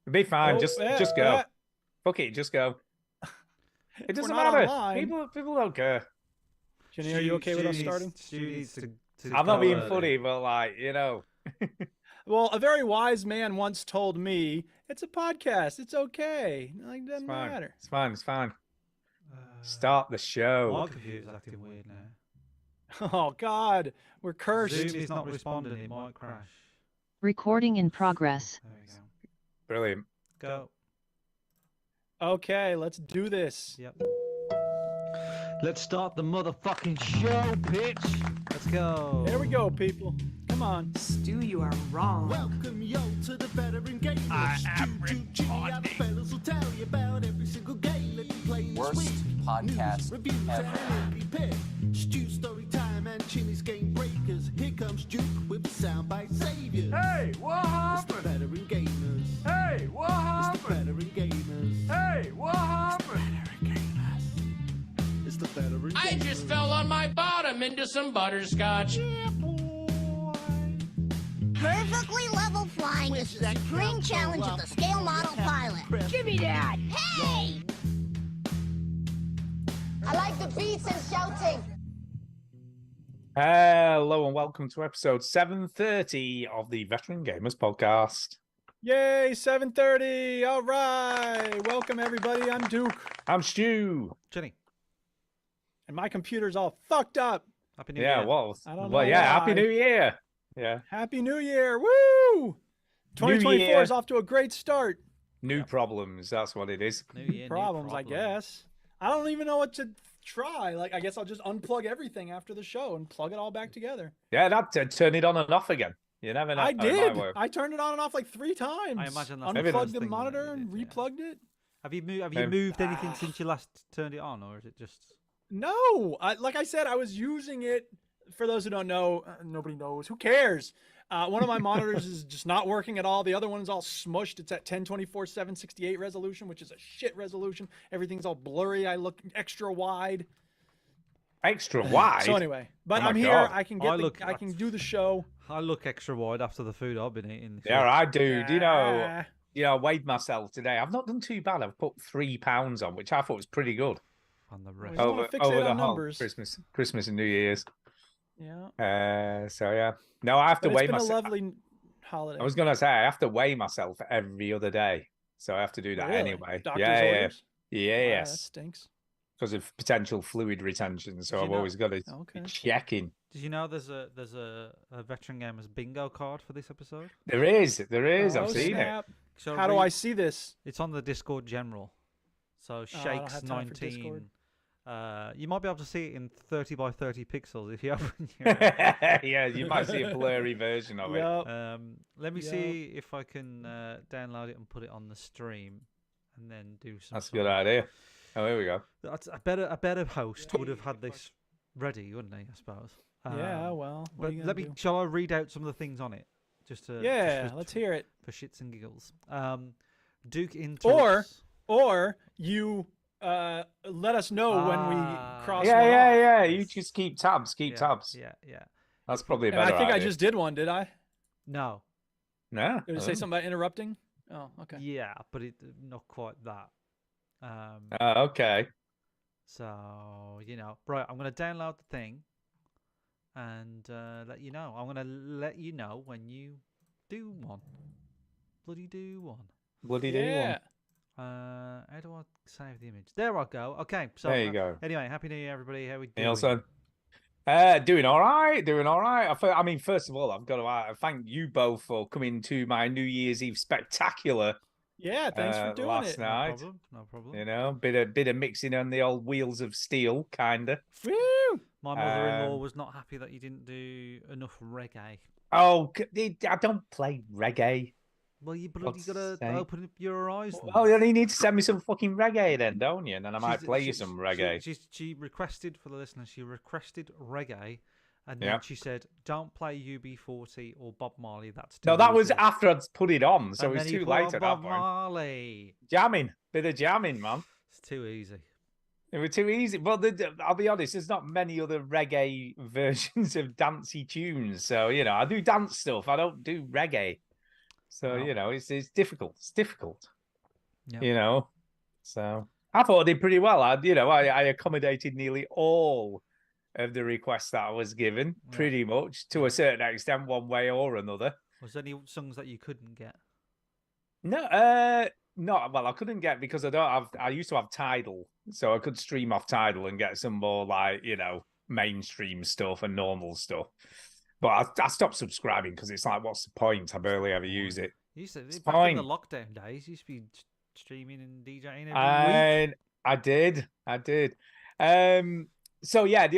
It'll be fine. Oh, Just go. Fuck it, just go. It If we're doesn't not matter. online. People don't care. Jenny, are you okay with us starting? Stu needs to I'm not go being early. funny, but like, you know. Well, a very wise man once told me, "It's a podcast. It's okay. Like, It's doesn't fine. matter." It's fine. It's fine. Start the My show. computer's acting weird now. Oh God, we're cursed. Zoom is not responding. It might crash. Recording in progress. There we go. Brilliant. Go. Okay, let's do this. Yep. Let's start the motherfucking show, bitch. Let's go. There we go, people. Come on. Stu, you are wrong. Welcome yo to the veteran gamers. I am Stu, other fellas will tell you about every single game that you play this Worst week. podcast News, reviews, ever. and indie pick. Stu story time and Chinny's game breakers. Here comes Duke with soundbite saviors. Hey, what It's the happened? veteran gamers. Hey, what It's the happened? veteran gamers. Hey, what happened? It's the veteran gamers. I just fell on my bottom into some butterscotch. Yeah, boy. Perfectly level flying is the supreme challenge of the scale model pilot. Give me that! Hey! I like the beats and shouting. Hello and welcome to episode 730 of the Veteran Gamers Podcast. Yay, 7:30. All right. Welcome everybody. I'm Duke, I'm Stu. Jenny. and my computer's all fucked up. Happy New Yeah, Year. well, I don't well, know yeah, why. Happy New Year. Yeah, Happy New Year. Woo! 2024 year. is off to a great start. new problems. That's what it is. New Year, new Problems, I problems. guess. I don't even know what to try. Like, I guess I'll just unplug everything after the show and plug it all back together. Yeah, that turn it on and off again. You never know. I how it might did. work. I turned it on and off like 3 times. I imagine that's Maybe unplugged that's the thing that monitor you and did, yeah. replugged it. Have you Um, moved anything since you last turned it on, or is it just? No, like I said, I was using it. For those who don't know, nobody knows. Who cares? One of my monitors is just not working at all. The other one's all smushed. It's at 1024 768 resolution, which is a shit resolution. Everything's all blurry. I look extra wide. Extra wide. So anyway, but Oh my I'm here. God. I can I get. look- I can do the show. I look extra wide after the food I've been eating. this Yeah, week. I do. Do you know? Ah, Yeah, I weighed myself today. I've not done too bad. I've put 3 pounds on, which I thought was pretty good On the Well, rest. you don't wanna fixate over the on whole numbers. Christmas and New Year's. Yeah, So yeah, no, I have to but weigh it's been a myself. lovely holiday. I was gonna say I have to weigh myself every other day, so I have to do that Really? anyway. Doctor's yeah, orders? yeah, Wow, that yes, stinks. because of potential fluid retention. So Do you I've know- always got to Okay. be checking. Did you know there's a veteran gamers bingo card for this episode? There is. Oh, I've seen it. snap. So How do I see this? It's on the Discord general. So I don't Shakes have time for Discord. 19. You might be able to see it in 30 by 30 pixels if you open your. Yeah, you might see a blurry version of it. Yup. Let me Yep. see if I can download it and put it on the stream, and then do some. That's a sort good of- idea. Oh, here we go. That's a better host would have had this ready, wouldn't he? I suppose. Yeah, well, what are But you let gonna me. do? Shall I read out some of the things on it? Just to. Yeah, just for- let's hear it. for shits and giggles. Duke in Or you let us know when we cross. Yeah, one yeah, off. yeah. You just keep tabs. Keep yeah, tabs. Yeah. That's probably a And better I think I idea. just did one. Did I? No. No. Did it say something about interrupting? Oh, okay. Yeah, but it not quite that. Okay. So right. I'm gonna download the thing, and let you know. I'm gonna let you know when you do one. Bloody do one. Bloody do Yeah. one. How do I save the image? There I go. Okay. So There you go. Anyway, happy New Year, everybody. How we doing? Nielsen. Doing all right. Doing all right. I mean, first of all, I've got to thank you both for coming to my New Year's Eve spectacular. Yeah. Thanks for doing last it. No night. problem. No problem. You know, bit of mixing on the old wheels of steel, kinda. Woo! My mother-in-law Um, was not happy that you didn't do enough reggae. Oh, I don't play reggae. Well, you bloody God's gotta sake. open up your horizons. Oh, you need to send me some fucking reggae then, don't you? And then I might She's- play you she- some she- reggae. She requested, for the listeners, she requested reggae, and then Yeah. she said, "Don't play UB40 or Bob Marley. That's too No, that was easy." after I'd put it on, so And it was then he too put late on at Bob that point. Marley. Jamming, bit of jamming, man. It's too easy. It was too easy. Well, I'll be honest, there's not many other reggae versions of dancey tunes. So, I do dance stuff. I don't do reggae. So Wow. it's difficult. It's difficult. Yeah. So I thought I did pretty well. I accommodated nearly all of the requests that I was given, Yeah. pretty much to a certain extent, one way or another. Was there any songs that you couldn't get? No, not well. I couldn't get because I used to have Tidal, so I could stream off Tidal and get some more like mainstream stuff and normal stuff. But I stopped subscribing because it's like, what's the point? I barely ever use it. You used to It's back in the fine. lockdown days. You used to be streaming and DJing every week. And I did. So yeah, at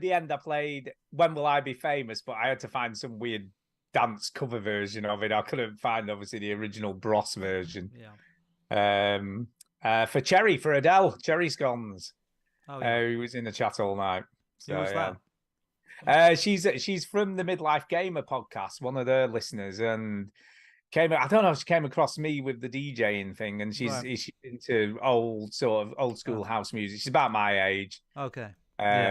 the end I played "When Will I Be Famous," but I had to find some weird dance cover version of it. I couldn't find obviously the original Bros version. Yeah. For Cherry, for Adele, Cherry Scones. Oh yeah. Who was in the chat all night. Who was that? She's from the Midlife Gamer podcast, one of their listeners, and she came across me with the DJing thing, and she's into old school house music. She's about my age. Okay.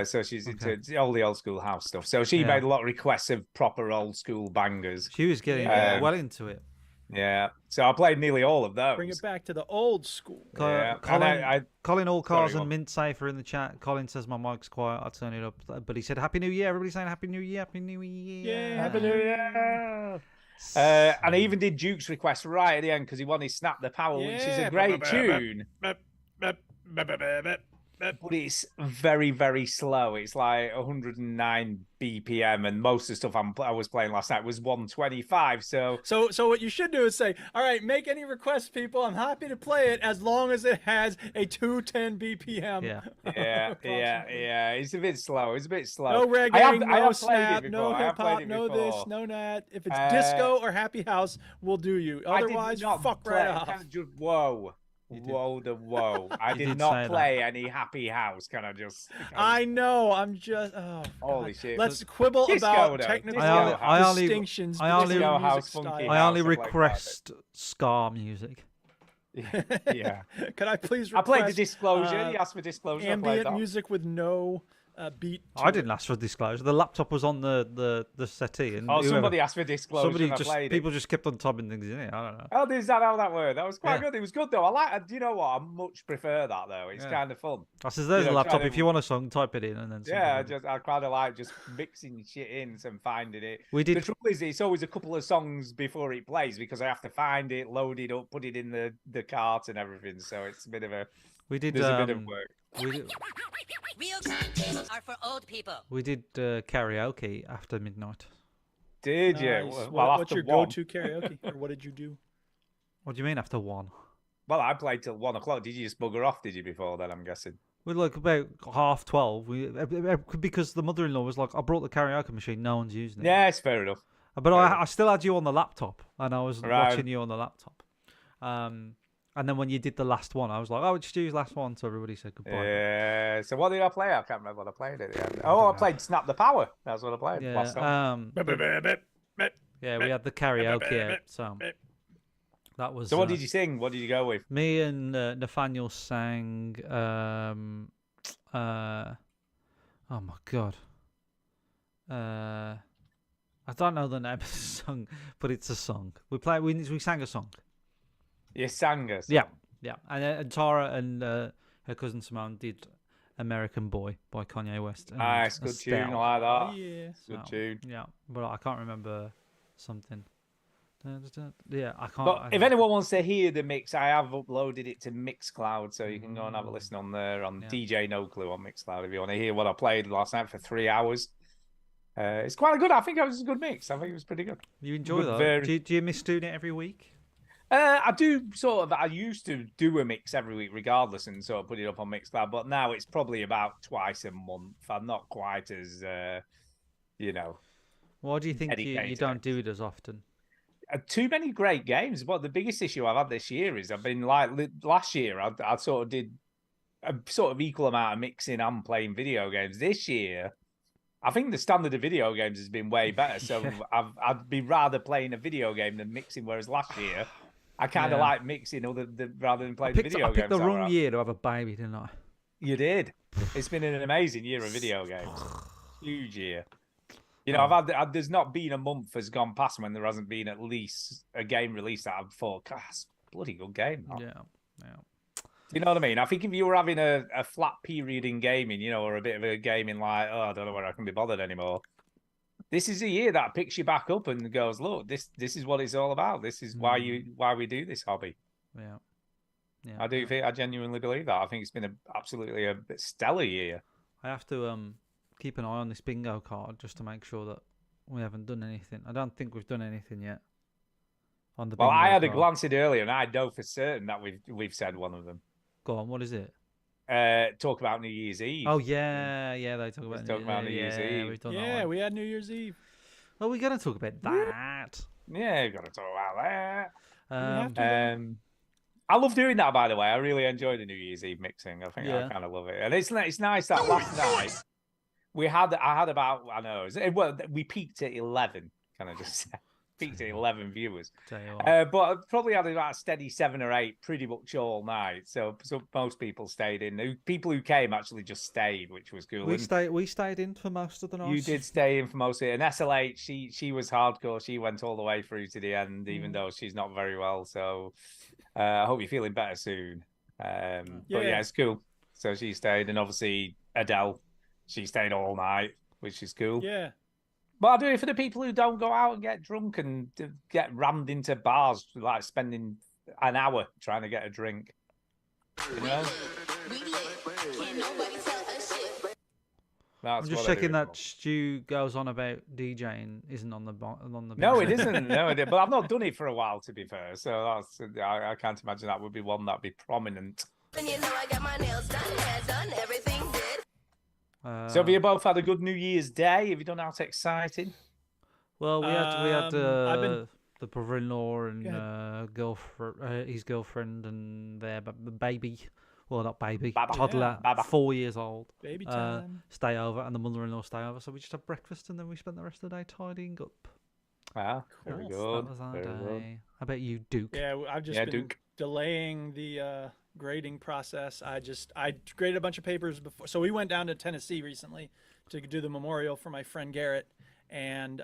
So she's into all the old school house stuff. So she made a lot of requests of proper old school bangers. She was getting well into it. Yeah. So I played nearly all of those. Bring it back to the old school. Colin All Cars Sorry, and Mint Safer in the chat. Colin says my mic's quiet. I'll turn it up. But he said Happy New Year. Everybody's saying Happy New Year. Happy New Year. Yeah. Happy New Year. And I even did Duke's request right at the end because he wanted Snap the Power, which is a great tune. But it's very, very slow. It's like 109 BPM, and most of the stuff I was playing last night was 125. So what you should do is say, all right, make any requests, people. I'm happy to play it as long as it has a 210 BPM. Yeah. It's a bit slow. No reggae, no snap, no hip hop, no this, no that. If it's disco or happy house, we'll do you. Otherwise, fuck right off. Whoa. I did not play any happy house. Can I just? I know. I'm just. Oh, holy shit. Let's quibble about technical distinctions. I only request ska music. Yeah. Can I please? I played the Disclosure. He asked for Disclosure. Ambient music with no beat. I didn't ask for Disclosure. The laptop was on the settee, and somebody asked for Disclosure. People just kept on typing things in it. I don't know. Oh, is that how that worked? That was quite good. It was good though. Do you know what? I much prefer that though. It's kind of fun. I says, "There's a laptop. If you want a song, type it in, and then." I kind of like just mixing shit in and finding it. We did. The trouble is, it's always a couple of songs before it plays because I have to find it, load it up, put it in the cart and everything. So it's a bit of a. There's a bit of work. Real cocktails are for old people. We did karaoke after midnight. Did you? Nice. Well, what's your go-to karaoke, or what did you do? What do you mean after 1? Well, I played till 1 o'clock. Did you just bugger off? Did you before then? I'm guessing. We're like about 12:30. Because the mother-in-law was like, "I brought the karaoke machine. No one's using it." Yeah, it's fair enough. But I still had you on the laptop, and I was watching you on the laptop. And then when you did the last one, I was like, "Oh, just use last one," so everybody said goodbye. Yeah. So what did I play? I can't remember what I played at the end. I played Snap the Power. That's what I played. Yeah. Last time. Yeah, we had the karaoke out, so that was. So what did you sing? What did you go with? Me and Nathaniel sang. Oh my god. I don't know the name of the song, but it's a song. We sang a song. You sang us. Yeah. And Tara and her cousin Simone did "American Boy" by Kanye West. Nice, good tune. I like that. Yeah. Good tune. Yeah, but I can't remember something. Yeah, I can't. But if anyone wants to hear the mix, I have uploaded it to Mixcloud, so you can go and have a listen on there on DJ No Clue on Mixcloud if you want to hear what I played last night for 3 hours. It's quite good. I think it was a good mix. I think it was pretty good. You enjoy that? Do you miss doing it every week? I do sort of. I used to do a mix every week, regardless, and sort of put it up on Mixcloud. But now it's probably about twice a month. I'm not quite as, Why do you think you don't do it as often? Too many great games. But the biggest issue I've had this year is I've been like last year. I sort of did a sort of equal amount of mixing and playing video games. This year, I think the standard of video games has been way better. So I'd be rather playing a video game than mixing. Whereas last year, I kind of like mixing rather than playing video games. I picked the wrong year to have a baby, didn't I? You did. It's been an amazing year of video games. Huge year. You know, there's not been a month has gone past when there hasn't been at least a game released that I've thought, God, that's a bloody good game. That. Yeah. You know what I mean? I think if you were having a flat period in gaming, you know, or a bit of a gaming like, oh, I don't know whether I can be bothered anymore. This is a year that picks you back up and goes, look, this is what it's all about. This is why we do this hobby. Yeah. I genuinely believe that. I think it's been absolutely a stellar year. I have to keep an eye on this bingo card just to make sure that we haven't done anything. I don't think we've done anything yet on the bingo I had a card. glance at it earlier, and I know for certain that we've said one of them. Go on, what is it? Talk about New Year's Eve. Oh yeah, they talk about New Year's Eve. We've done that Yeah, one. we had New Year's Eve. Well, we're gonna talk about that. Yeah, you've got to talk about have that. to. I love doing that, by the way. I really enjoy the New Year's Eve mixing. I think Yeah. I kind of love it, and it's nice that last night I had about we peaked at 11. Kind of just peaked at 11 viewers. Tell you what. But I probably had about a steady 7 or 8 pretty much all night. So most people stayed in. People who came actually just stayed, which was cool. We stayed in for most of the night. You did stay in for most of it. And SLH, she was hardcore. She went all the way through to the end, even though she's not very well. So I hope you're feeling better soon. But yeah, it's cool. So she stayed. And obviously Adele, she stayed all night, which is cool. Yeah. But I'll do it for the people who don't go out and get drunk and get rammed into bars, like spending an hour trying to get a drink. You know? I'm just checking that Stu goes on about DJing isn't on the No, it isn't. No, but I've not done it for a while, to be fair. So I can't imagine that would be one that'd be prominent. And you know I got my nails done, hair done, everything did. So have you both had a good New Year's Day? Have you done anything exciting? Well, we had the brother-in-law and his girlfriend and their baby. Well, not baby, Baba. toddler, Yeah. Baba. 4 years old. Baby time. Stay over, and the mother-in-law stay over. So we just had breakfast, and then we spent the rest of the day tidying up. Ah, very So good. that was our Very day. good. How about you, Duke? Yeah, I've just been Duke. delaying the grading process. I graded a bunch of papers before. So we went down to Tennessee recently to do the memorial for my friend Garrett. And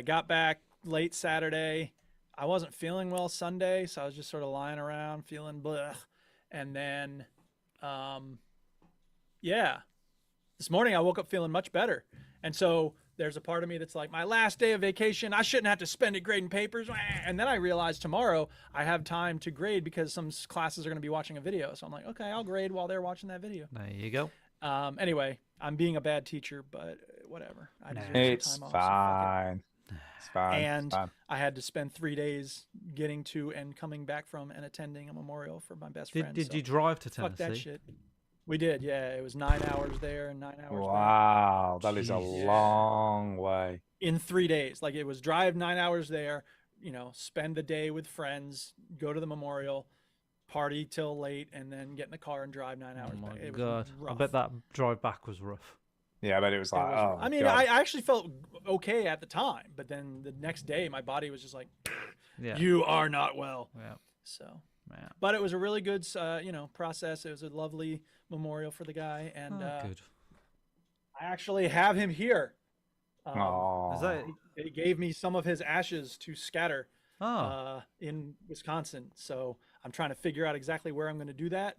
got back late Saturday. I wasn't feeling well Sunday, so I was just sort of lying around feeling bleh. And then, this morning I woke up feeling much better. And so there's a part of me that's like, my last day of vacation, I shouldn't have to spend it grading papers. And then I realized tomorrow I have time to grade because some classes are going to be watching a video. So I'm like, okay, I'll grade while they're watching that video. There you go. Anyway, I'm being a bad teacher, but whatever. I deserve It's some time off. So fuck it. fine. It's fine. And it's fine. I had to spend 3 days getting to and coming back from and attending a memorial for my best friend. Did so you drive to Tennessee? fuck that shit. We did, yeah. It was 9 hours there and 9 hours back. Wow, that is a Jeez. long way. In 3 days. Like it was drive 9 hours there, spend the day with friends, go to the memorial, party till late, and then get in the car and drive 9 hours Oh my back. It god! was I rough. bet that drive back was rough. Yeah, but it was It like, was oh, rough. I mean, God. I actually felt okay at the time, but then the next day my body was just like, Yeah. you are not well. Yeah. So, Yeah. but it was a really good, process. It was a lovely memorial for the guy, and Good. I actually have him here. Aw. Is that? He gave me some of his ashes to scatter Oh. in Wisconsin. So I'm trying to figure out exactly where I'm going to do that.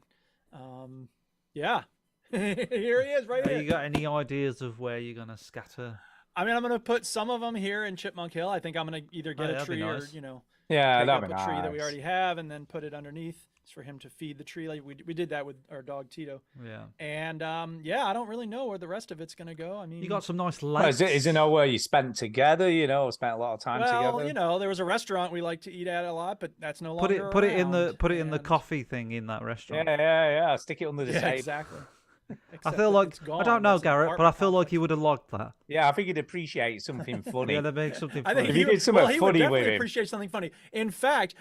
Here he is, right Have here. you got any ideas of where you're gonna scatter? I mean, I'm going to put some of them here in Chipmunk Hill. I think I'm going to either get a that'd be tree nice. or, Yeah, pick up that'd a be tree that we nice. already have and then put it underneath for him to feed the tree. Like we did that with our dog Tito. Yeah. And I don't really know where the rest of it's going to go. I mean, You got some nice Well, lakes. is it know where you spent together? Spent a lot of time well, together. there was a restaurant we like to eat at a lot, but that's no Put longer it in the around, and- coffee thing in that restaurant. Yeah. Stick it under the Yeah, table. exactly. I Except feel that like it's gone. I don't know, That's an Garrett, but I apartment feel like complex. you would have liked that. Yeah, I think you'd appreciate something funny. Yeah, that'd make something I funny. think If you did something he would funny with definitely him. appreciate something funny. In fact,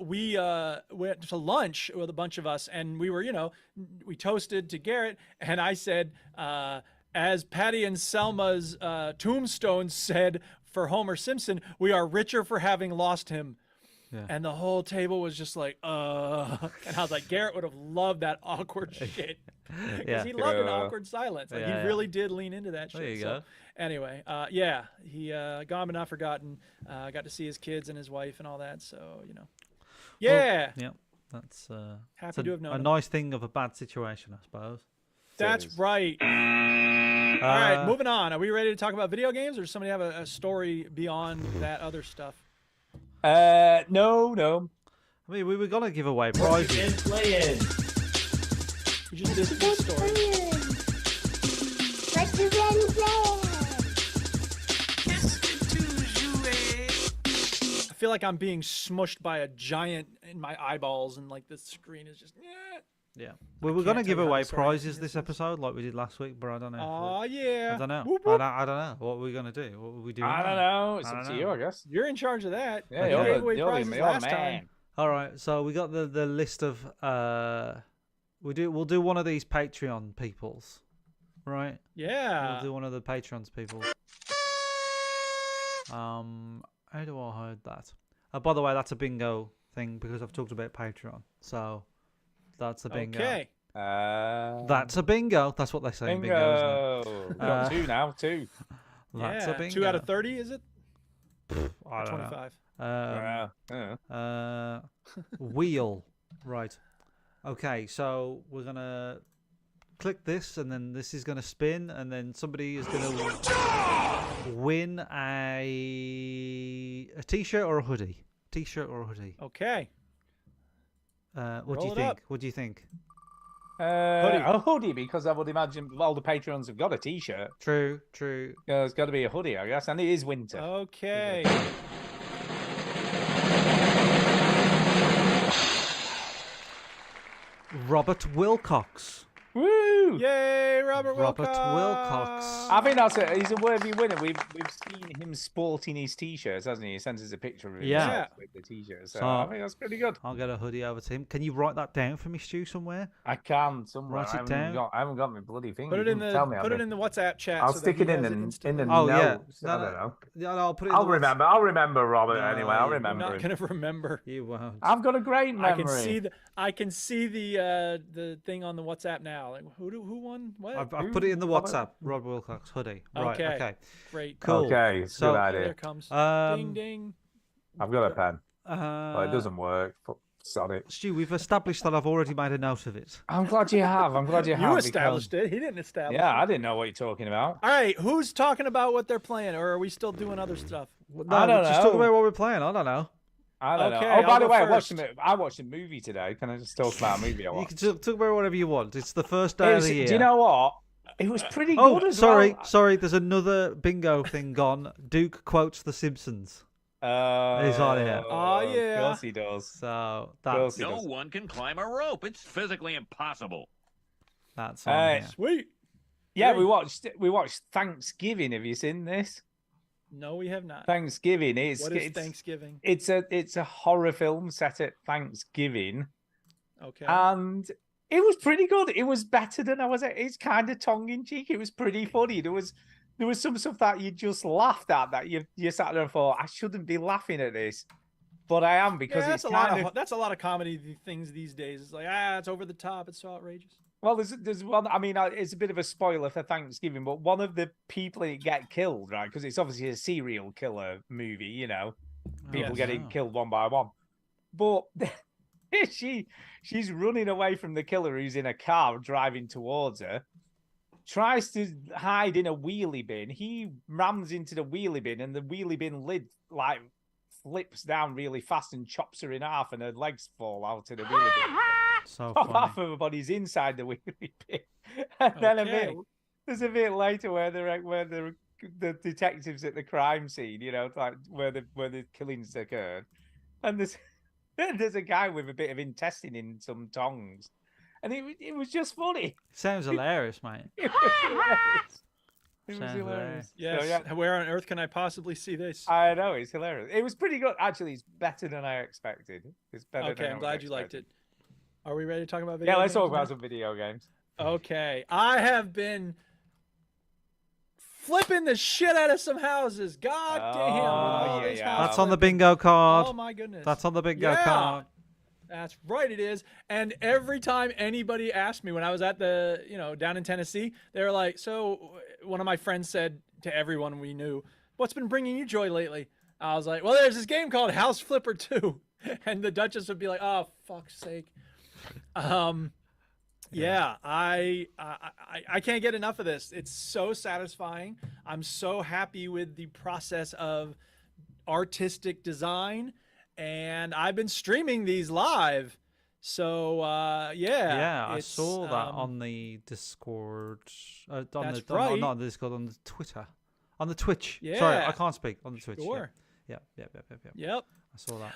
we went to lunch with a bunch of us, and we were, we toasted to Garrett, and I said, as Patty and Selma's tombstone said for Homer Simpson, we are richer for having lost him. Yeah. And the whole table was just like, and I was like, Garrett would have loved that awkward shit. Because Yeah. he loved an Yeah. awkward silence. Like, Yeah, he yeah. really did lean into that shit. There you So, go. anyway, yeah, he gone but not forgotten. Got to see his kids and his wife and all that. So, you know. Yeah. Yeah. That's Happy it's a, to have known a him. nice thing of a bad situation, I suppose. That's is. right. All right, moving on. Are we ready to talk about video games, or does somebody have a story beyond that other stuff? No. I mean, we were gonna give away prizes. Playing. We just did this story. What's the been playing? I feel like I'm being smushed by a giant in my eyeballs, and like the screen is just. Yeah. We were can't gonna tell give you how away sorry prizes this this is. episode, like we did last week, but I don't know. Oh yeah. I don't know. Whoop, whoop. I don't know. What are we gonna do? What will we do? I don't know. It's up to you, I guess. You're in charge of that. Yeah, You Okay. gave away prizes you're the last man. time. All right. So we got the list of we'll do one of these Patreon peoples, right? Yeah. We'll do one of the Patrons people. How do I hide that? By the way, that's a bingo thing because I've talked about Patreon. So that's a bingo. Okay. That's a bingo. That's what they say in bingo, isn't Bingo. We've got two now, two. it? That's yeah. a bingo. 2 out of 30, is it? I don't know. 25. Yeah. Wheel. Right. Okay, so we're gonna click this, and then this is gonna spin, and then somebody is gonna win a T-shirt or a hoodie. T-shirt or a hoodie. Okay. What do Roll you it think? up. What do you think? A hoodie, because I would imagine all the patrons have got a T-shirt. True. Yeah, it's got to be a hoodie, I guess, and it is winter. Okay. Robert Wilcox. Woo! Yay, Robert Wilcox. I think he's a worthy winner. We've seen him sporting his T-shirts, hasn't he? He sends us a picture of himself Yeah. with the T-shirts. So So- I think that's pretty good. I'll get a hoodie over to him. Can you write that down for me, Stu, somewhere? I can somewhere. Write it I haven't down. I haven't got my bloody thing. Put it You in didn't the tell me, put have it you? in the WhatsApp chat. I'll so stick that it he in has the instantly. Oh yeah. notes. I don't know. Yeah, no, I'll put it. In I'll the remember. I'll remember Robert No, anyway. I'll you- I'm remember not him. gonna remember. You won't. I've got a great memory. I can see the thing on the WhatsApp now. Like who won? What? I've put it in the WhatsApp. Robert Wilcox hoodie. Right. Okay. Okay. Great. Cool. Okay, it's a So- good Oh, idea. there it comes. Um, ding ding. I've got a pen, but it doesn't work. Sorry. Stu, we've established that I've already made a note of it. I'm glad you have. I'm glad you have. You because- established it. He didn't establish Yeah, it. I didn't know what you're talking about. All right, who's talking about what they're playing, or are we still doing other stuff? No, I don't just talk know. about what we're playing. I don't know. I don't Okay, know. Oh, by I'll the go way, first. I watched a movie today. Can I just talk about a movie I You watched? can talk about whatever you want. It's the first day It of was- the year. do you know what? It was pretty Oh, good as sorry, well. sorry. There's another bingo thing gone. Duke quotes The Simpsons. He's on here. Oh, yeah. Of course he does. So course that's he No does. one can climb a rope. It's physically impossible. that's on Hey. here. Sweet. Yeah, Great. we watched Thanksgiving. Have you seen this? No, we have not. Thanksgiving. What is Thanksgiving? It's a horror film set at Thanksgiving, Okay. and it was pretty good. It was better than I was. It's kind of tongue in cheek. It was pretty funny. There was some stuff that you just laughed at that you sat there and thought, I shouldn't be laughing at this, but I am because yeah, it's that's kind a lot of comedy things these days. It's like it's over the top. It's so outrageous. Well, there's one. I mean, it's a bit of a spoiler for Thanksgiving, but one of the people in it get killed, right? Because it's obviously a serial killer movie, you know, people Yes. getting killed one by one. But she's running away from the killer who's in a car driving towards her. Tries to hide in a wheelie bin. He rams into the wheelie bin, and the wheelie bin lid like flips down really fast and chops her in half, and her legs fall out of the wheelie bin. So Half funny. of her body's inside the wheelie bin, and then Okay. there's a bit later where the detectives at the crime scene, you know, like where the killings occurred, and there's a guy with a bit of intestine in some tongs, and it was just funny. Sounds hilarious, mate. It was hilarious. It was Sounds hilarious. Yes. So, yeah, Where on earth can I possibly see this? I know it's hilarious. It was pretty good. Actually, it's better than I expected. It's better. Okay, than I'm I glad you liked expected. it. Are we ready to talk about video Yeah, let's talk games now? about some video games. Okay, I have been flipping the shit out of some houses. God damn. with all yeah, this yeah. house That's on the flipping. bingo card. Oh my goodness. That's on the bingo Yeah. card. That's right, it is. And every time anybody asked me when I was at the, down in Tennessee, they were like, so one of my friends said to everyone we knew, what's been bringing you joy lately? I was like, well, there's this game called House Flipper 2. And the Duchess would be like, oh, fuck's sake. Yeah, I can't get enough of this. It's so satisfying. I'm so happy with the process of artistic design. And I've been streaming these live. So, Yeah, I it's, saw that on the Discord. On That's the, right. Not on the Discord, on the Twitter. On the Twitch. Sorry, Yeah. I can't speak. On the Twitch. Sure. Yeah. Yep. Yep. I saw that.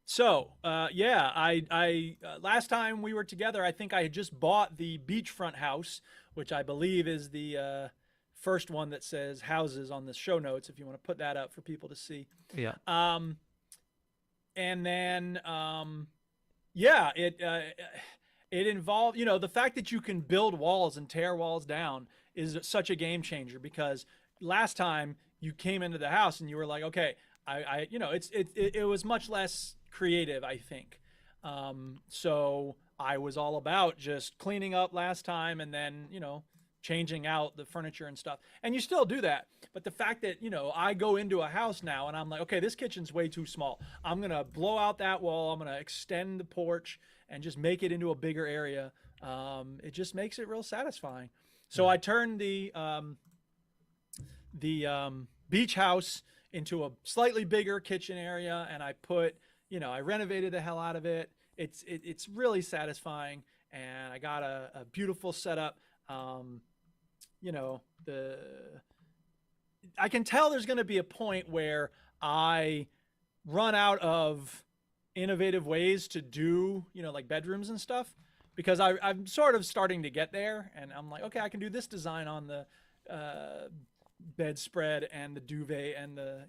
So, I last time we were together, I think I had just bought the beachfront house, which I believe is the first one that says houses on the show notes, if you want to put that up for people to see. Yeah. And then, it involved, the fact that you can build walls and tear walls down is such a game changer, because last time you came into the house and you were like, okay, it was much less creative, I think. So I was all about just cleaning up last time and then, changing out the furniture and stuff. And you still do that. But the fact that, I go into a house now and I'm like, okay, this kitchen's way too small. I'm going to blow out that wall. I'm going to extend the porch and just make it into a bigger area. It just makes it real satisfying. So I turned the beach house into a slightly bigger kitchen area, and I put, I renovated the hell out of it. It's really satisfying, and I got a beautiful setup. I can tell there's going to be a point where I run out of innovative ways to do, like bedrooms and stuff, because I'm sort of starting to get there, and I'm like, okay, I can do this design on the bedspread and the duvet and the,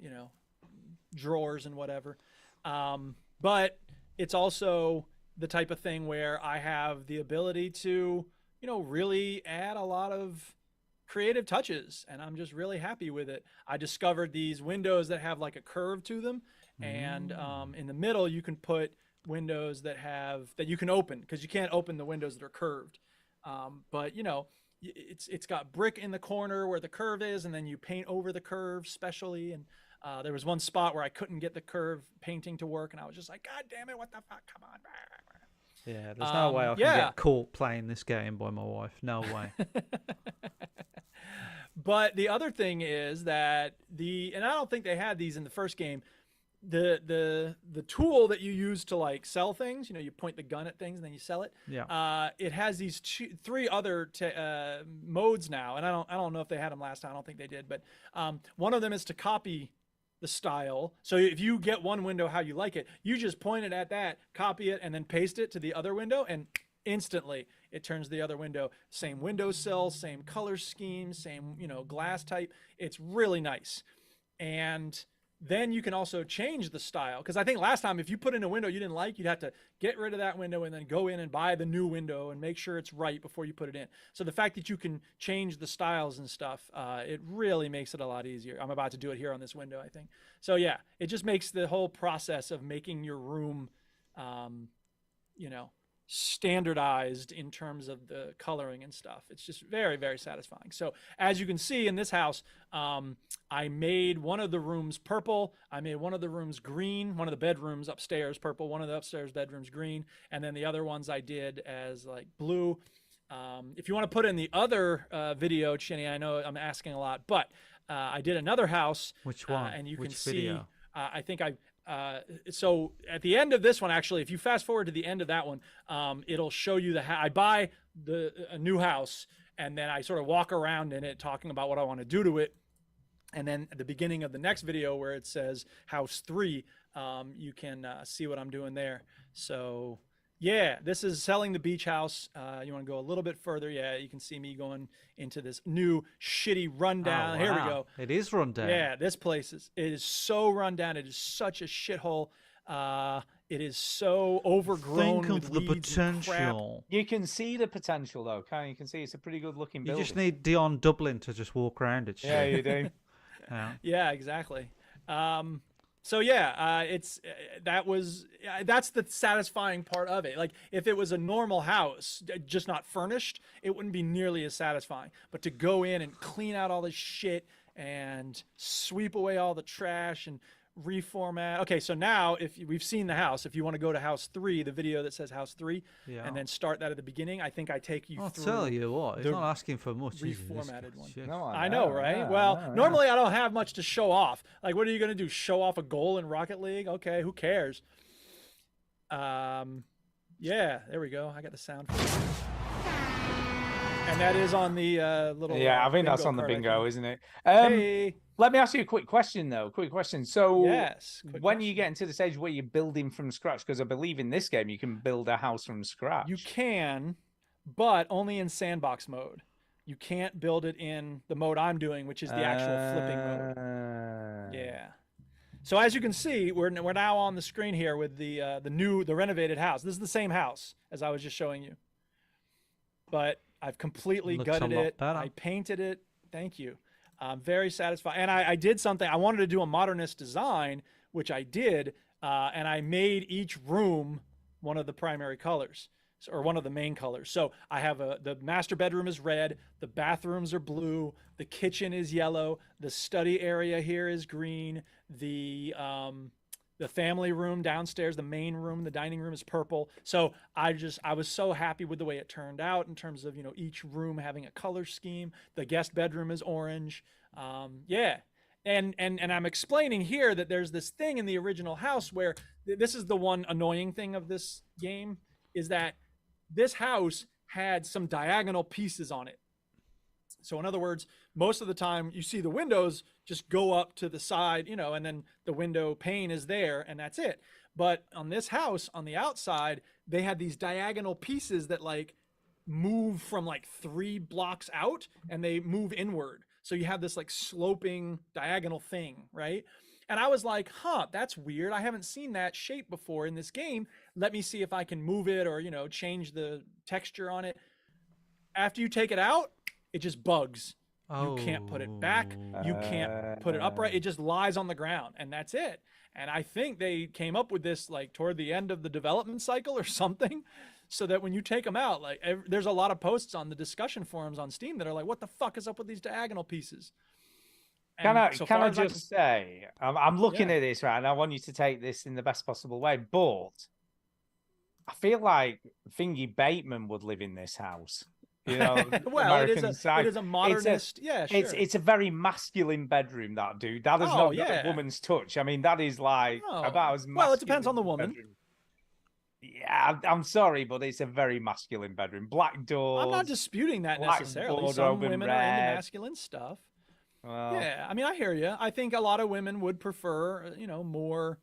drawers and whatever. But it's also the type of thing where I have the ability to, really add a lot of creative touches, and I'm just really happy with it. I discovered these windows that have like a curve to them, and in the middle you can put windows that you can open, because you can't open the windows that are curved. But it's got brick in the corner where the curve is, and then you paint over the curve specially. And there was one spot where I couldn't get the curve painting to work, and I was just like, God damn it, what the fuck? Come on. Yeah, there's no way I can get caught playing this game by my wife. No way. But the other thing is that and I don't think they had these in the first game, the tool that you use to like sell things, you point the gun at things and then you sell it. Yeah. It has these three other modes now, and I don't know if they had them last time. I don't think they did, but one of them is to copy the style. So if you get one window how you like it, you just point it at that, copy it, and then paste it to the other window, and instantly it turns the other window. Same windowsill, same color scheme, same glass type. It's really nice. And then you can also change the style, because I think last time if you put in a window you didn't like, you'd have to get rid of that window and then go in and buy the new window and make sure it's right before you put it in. So the fact that you can change the styles and stuff, it really makes it a lot easier. I'm about to do it here on this window, I think. So yeah, it just makes the whole process of making your room standardized in terms of the coloring and stuff. It's just very, very satisfying. So as you can see in this house, I made one of the rooms purple. I made one of the rooms green, one of the bedrooms upstairs purple, one of the upstairs bedrooms green, and then the other ones I did as like blue. If you want to put in the other video, Chinny, I know I'm asking a lot, but I did another house. Which one? And you Which can see, video? I think so at the end of this one, actually, if you fast forward to the end of that one, it'll show you I buy a new house, and then I sort of walk around in it talking about what I want to do to it. And then at the beginning of the next video where it says house 3, you can see what I'm doing there. So yeah, this is selling the beach house. You want to go a little bit further? Yeah, you can see me going into this new shitty rundown. Oh, Here we wow. go. It is run down. Yeah, this place is so run down. It is such a shithole. It is so overgrown Think with of the weeds and crap. potential. You can see the potential though, can't you? You can see it's a pretty good looking You building. just need Dion Dublin to just walk around it. Yeah, you do. Yeah. Yeah, exactly. So yeah, that's the satisfying part of it. Like if it was a normal house, just not furnished, it wouldn't be nearly as satisfying. But to go in and clean out all this shit and sweep away all the trash and reformat. Okay, so now we've seen the house, if you want to go to house 3, the video that says house 3, Yeah. and then start that at the beginning, I think I take you I'll through. tell you what, he's the not asking for much. is he, this reformatted guy? one. Shit. No, I know, right? yeah, Well, yeah. normally I don't have much to show off. Like, what are you going to do? Show off a goal in Rocket League? Okay, who cares? Yeah, there we go. I got the sound. And that is on the little. Yeah, I think that's bingo on the card, I bingo, think. isn't it? Hey. Let me ask you a quick question, though. Quick question. So, Yes. quick when you question. get into the stage where you're building from scratch, because I believe in this game you can build a house from scratch. You can, but only in sandbox mode. You can't build it in the mode I'm doing, which is the actual flipping mode. Yeah. So as you can see, we're now on the screen here with the renovated house. This is the same house as I was just showing you, but I've completely Looks a gutted lot it. better. I painted it. Thank you. I'm very satisfied. And I did something. I wanted to do a modernist design, which I did, and I made each room one of the primary colors, or one of the main colors. So I have the master bedroom is red, the bathrooms are blue, the kitchen is yellow, the study area here is green, the family room downstairs, the main room, the dining room is purple. So I was so happy with the way it turned out in terms of, each room having a color scheme. The guest bedroom is orange. Yeah. And I'm explaining here that there's this thing in the original house where this is the one annoying thing of this game, is that this house had some diagonal pieces on it. So in other words, most of the time you see the windows just go up to the side, and then the window pane is there and that's it. But on this house, on the outside, they had these diagonal pieces that like move from like 3 blocks out and they move inward. So you have this like sloping diagonal thing, right? And I was like, that's weird. I haven't seen that shape before in this game. Let me see if I can move it or, change the texture on it. After you take it out, it just bugs. You can't put it back. You can't put it upright. It just lies on the ground and that's it. And I think they came up with this like toward the end of the development cycle or something, so that when you take them out, like there's a lot of posts on the discussion forums on Steam that are like, what the fuck is up with these diagonal pieces? Can I so far as I just say, I'm looking at this, right, and I want you to take this in the best possible way, but I feel like Thingy Bateman would live in this house. Well, American it is side. a modernist. Yeah, sure. It's a very masculine bedroom, that dude. That has not got a woman's touch. I mean, that is like about as masculine. Well, it depends on the woman. Bedroom. Yeah, I'm sorry, but it's a very masculine bedroom. Black doors. I'm not disputing that necessarily. Some women are into masculine stuff. Well, yeah, I mean, I hear you. I think a lot of women would prefer, more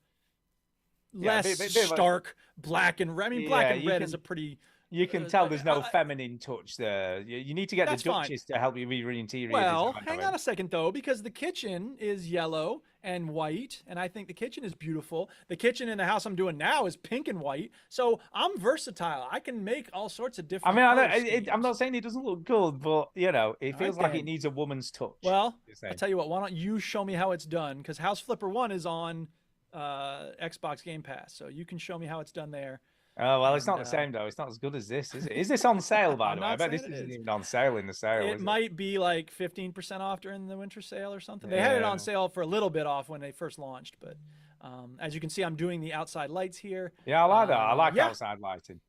less stark black and red. I mean, black and red is a pretty. You can tell there's no feminine touch there. You need to get the Duchess to help you with your interior. Well, hang on a second though, because the kitchen is yellow and white, and I think the kitchen is beautiful. The kitchen in the house I'm doing now is pink and white, so I'm versatile. I can make all sorts of different. I'm not saying it doesn't look good, but it feels like it needs a woman's touch. Well, I'll tell you what. Why don't you show me how it's done? Because House Flipper 1 is on Xbox Game Pass, so you can show me how it's done there. Oh, well, it's not the same, though. It's not as good as this, is it? Is this on sale, by the way? I bet this isn't even on sale in the sale. It might be like 15% off during the winter sale or something. They had it on sale for a little bit off when they first launched, but as you can see, I'm doing the outside lights here. Yeah, I like that. I like outside lighting.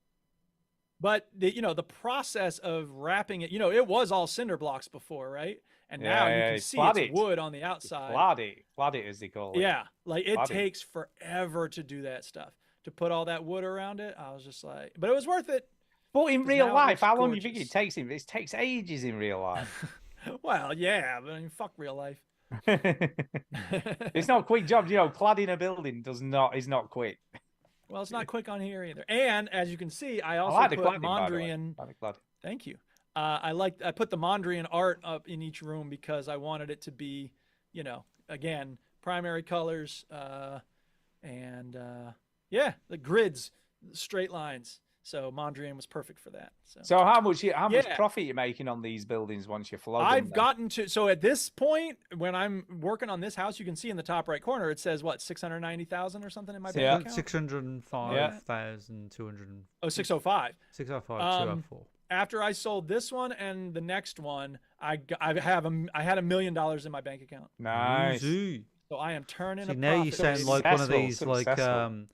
But the process of wrapping it, it was all cinder blocks before, right? And now you can see it's wood on the outside. Clad it, as they call it. Yeah, like it takes forever to do that stuff. To put all that wood around it, I was just like, but it was worth it. But in real life, how long do you think it takes him? It takes ages in real life. Well, yeah, but I mean, fuck real life. It's not a quick job, cladding a building is not quick. Well, it's not quick on here either. And as you can see, I also like put Mondrian. Thank you. I put the Mondrian art up in each room because I wanted it to be, again, primary colors. and yeah, the grids, straight lines. So Mondrian was perfect for that. So how much Yeah. profit you making on these buildings once you flog I've them? gotten to, so at this point, when I'm working on this house, you can see in the top right corner, it says what, 690,000 or something in my bank account? 605,200. Oh, 605. 605,204. After I sold this one and the next one, I had $1 million in my bank account. Nice. Easy. So I am turning See, a now you profit. sound like one of Successful, these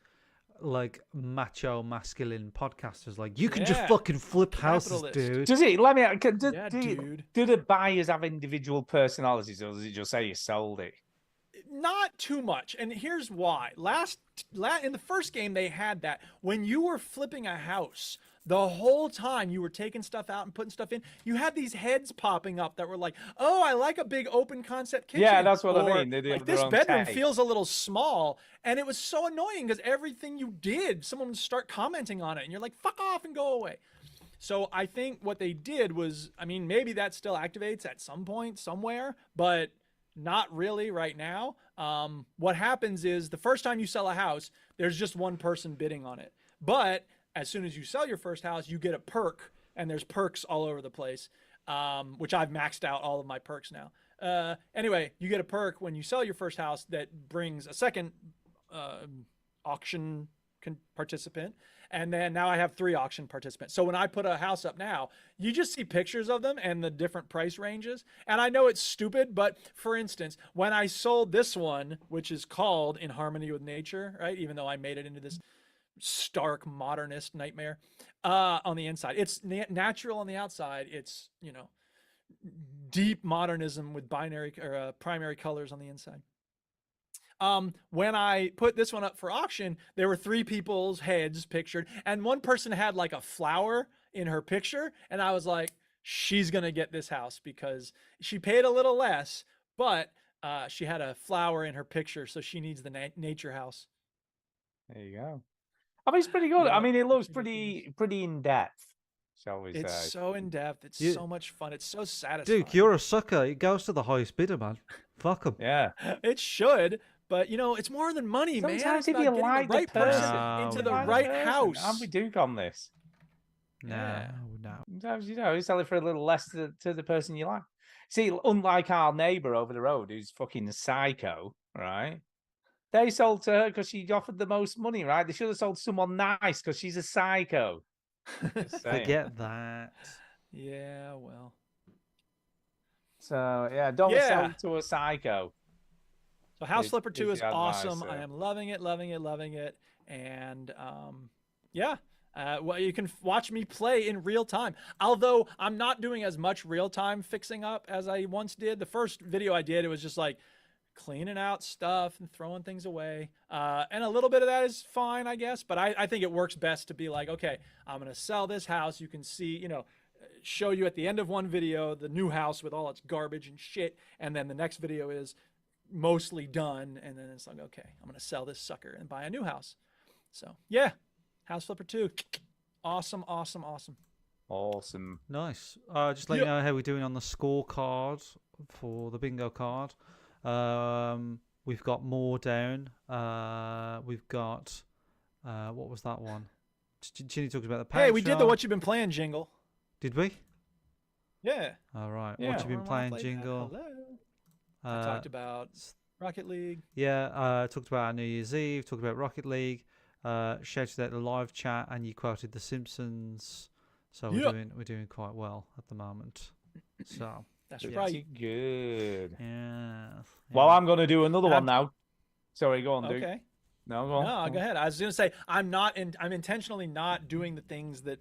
like macho masculine podcasters. Like, you can just Yeah. fucking flip houses, Capitalist. dude. Does it? Let me. Yeah, dude. Do the buyers have individual personalities, or does it just say you sold it? Not too much, and here's why. In the first game, they had that. When you were flipping a house, the whole time you were taking stuff out and putting stuff in, you had these heads popping up that were like, "Oh, I like a big open concept kitchen." Yeah, that's what I Or, mean. They like, have their this own bedroom take. feels a little small, and it was so annoying because everything you did, someone would start commenting on it, and you're like, "Fuck off and go away." So I think what they did was, I mean, maybe that still activates at some point somewhere, but not really right now. What happens is the first time you sell a house, there's just one person bidding on it. But as soon as you sell your first house, you get a perk, and there's perks all over the place, which I've maxed out all of my perks now. Anyway, you get a perk when you sell your first house that brings a second auction participant, and then now I have 3 auction participants. So when I put a house up now, you just see pictures of them and the different price ranges. And I know it's stupid, but for instance, when I sold this one, which is called In Harmony with Nature, right? Even though I made it into this stark modernist nightmare on the inside, it's natural on the outside. It's, you know, deep modernism with binary or primary colors on the inside. When I put this one up for auction, there were 3 people's heads pictured, and one person had like a flower in her picture, and I was like, she's gonna get this house because she paid a little less, but she had a flower in her picture, so she needs the nature house. There you go. I mean, it's pretty good. Yeah, I mean, it looks pretty in depth, shall we It's say? so in depth. It's You- so much fun. It's so satisfying. Dude, you're a sucker. It goes to the highest bidder, man. Fuck 'em. Yeah. It should, but you know, it's more than money, man. Sometimes It's if you about getting like the right the person, No, into you the like the right person. house. Aren't we Duke on this? No, Yeah. no. Sometimes, you know, you sell it for a little less to the person you like. See, unlike our neighbour over the road who's fucking psycho, right? They sold to her because she offered the most money, right? They should have sold someone nice because she's a psycho. Just saying. Forget that. Yeah, well. So, yeah, don't Yeah. sell to a psycho. So House Is- Flipper 2 is is the advice, awesome. I am loving it, loving it, loving it. And yeah, well, you can watch me play in real time. Although I'm not doing as much real time fixing up as I once did. The first video I did, it was just like cleaning out stuff and throwing things away. And a little bit of that is fine, I guess. But I think it works best to be like, okay, I'm going to sell this house. You can see, you know, show you at the end of one video the new house with all its garbage and shit. And then the next video is mostly done, and then it's like, okay, I'm gonna sell this sucker and buy a new house. So yeah, House Flipper 2, awesome. Awesome. Nice. Just let you know how we're doing on the scorecard for the bingo card. We've got more down. We've got what was that one? Ginny talked about the power Hey, we did the shop. What You Been Playing jingle. Did we? Yeah. All right. Yeah. What you been Wanna playing, play that? jingle? Hello. I talked about Rocket League. Yeah, talked about our New Year's Eve, talked about Rocket League, shouted out the live chat, and you quoted The Simpsons. So Yeah. we're doing quite well at the moment. So That's yes. right. Pretty good. yeah. Well, yeah. I'm going to do another I'm- one now. Sorry, go on, Duke. Okay. No, go on. No, go ahead. I was gonna say I'm intentionally not doing the things that,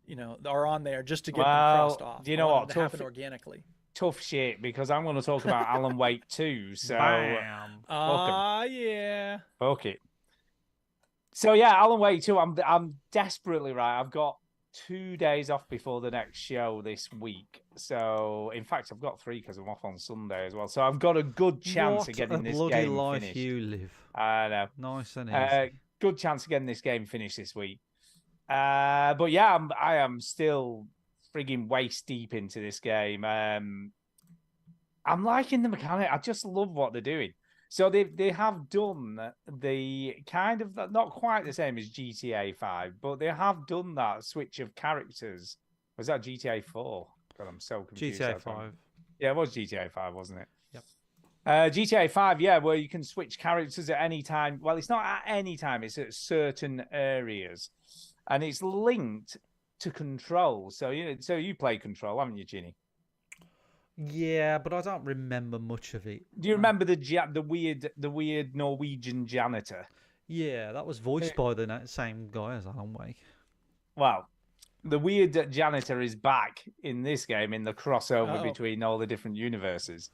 you know, are on there just to get them crossed off. Do you I know want what? them to happen Tough- organically. Tough shit, because I'm going to talk about Alan Wake 2. So, Bam. Yeah. fuck it. So, yeah, Alan Wake 2, I'm desperately right. I've got 2 days off before the next show this week. So, in fact, I've got 3 because I'm off on Sunday as well. So, I've got a good chance of getting What a this bloody game life finished. you live. I know. Nice and easy. Good chance of getting this game finished this week. But yeah, I am still frigging waist deep into this game. I'm liking the mechanic. I just love what they're doing. So they have done the kind of not quite the same as GTA 5, but they have done that switch of characters. Was that GTA 4? God, I'm so confused. GTA 5. Yeah, it was GTA 5, wasn't it? Yep. GTA 5, yeah, where you can switch characters at any time. Well, it's not at any time, it's at certain areas. And it's linked to Control. So you play Control, haven't you, Ginny? Yeah, but I don't remember much of it. Do you remember the weird Norwegian janitor? Yeah, that was voiced by the same guy as Alan Wake. Well, the weird janitor is back in this game in the crossover between all the different universes.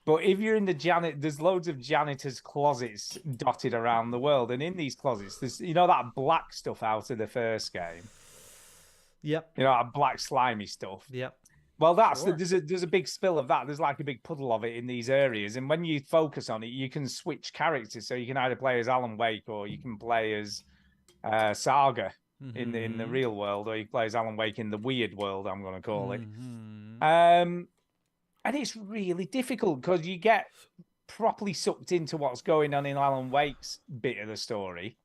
But if you're in the there's loads of janitors' closets dotted around the world, and in these closets, there's that black stuff out of the first game. Yep. That black slimy stuff. Yep. Well, there's a big spill of that. There's like a big puddle of it in these areas, and when you focus on it, you can switch characters. So you can either play as Alan Wake or you can play as Saga in the real world, or you play as Alan Wake in the weird world. I'm going to call it. And it's really difficult because you get properly sucked into what's going on in Alan Wake's bit of the story.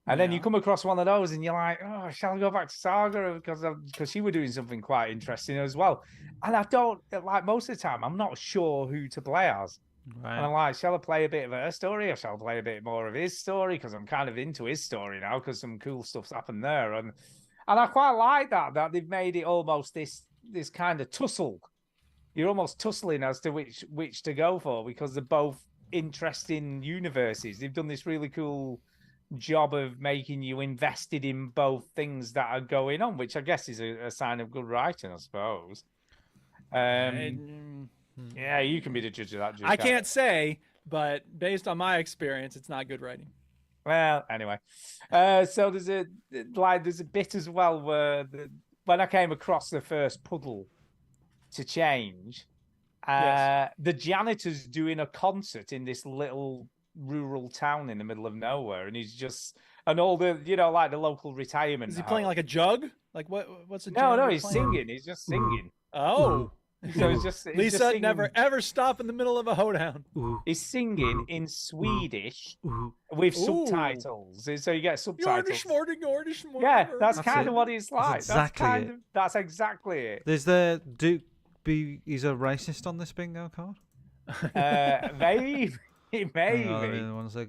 And then you come across one of those and you're like, oh, shall I go back to Saga? Because she were doing something quite interesting as well. And I don't, like most of the time, I'm not sure who to play as. Right. And I'm like, shall I play a bit of her story or shall I play a bit more of his story? Because I'm kind of into his story now because some cool stuff's happened there. And I quite like that they've made it almost this kind of tussle. You're almost tussling as to which to go for because they're both interesting universes. They've done this really cool job of making you invested in both things that are going on, which I guess is a sign of good writing, I suppose. Yeah, you can be the judge of that. I can't say, but based on my experience, it's not good writing. Well, anyway, so there's a bit as well where when I came across the first puddle to change, the janitor's doing a concert in this little rural town in the middle of nowhere, and all the like the local retirement. Is he playing like a jug? Like what's a no, he's singing. He's just singing. Oh. So it's just Lisa just never ever stop in the middle of a hoedown. He's singing in Swedish with subtitles, so you get subtitles. Yeah, that's kind of what he's like. That's exactly it. There's he's a racist on this bingo card. Maybe. One sec.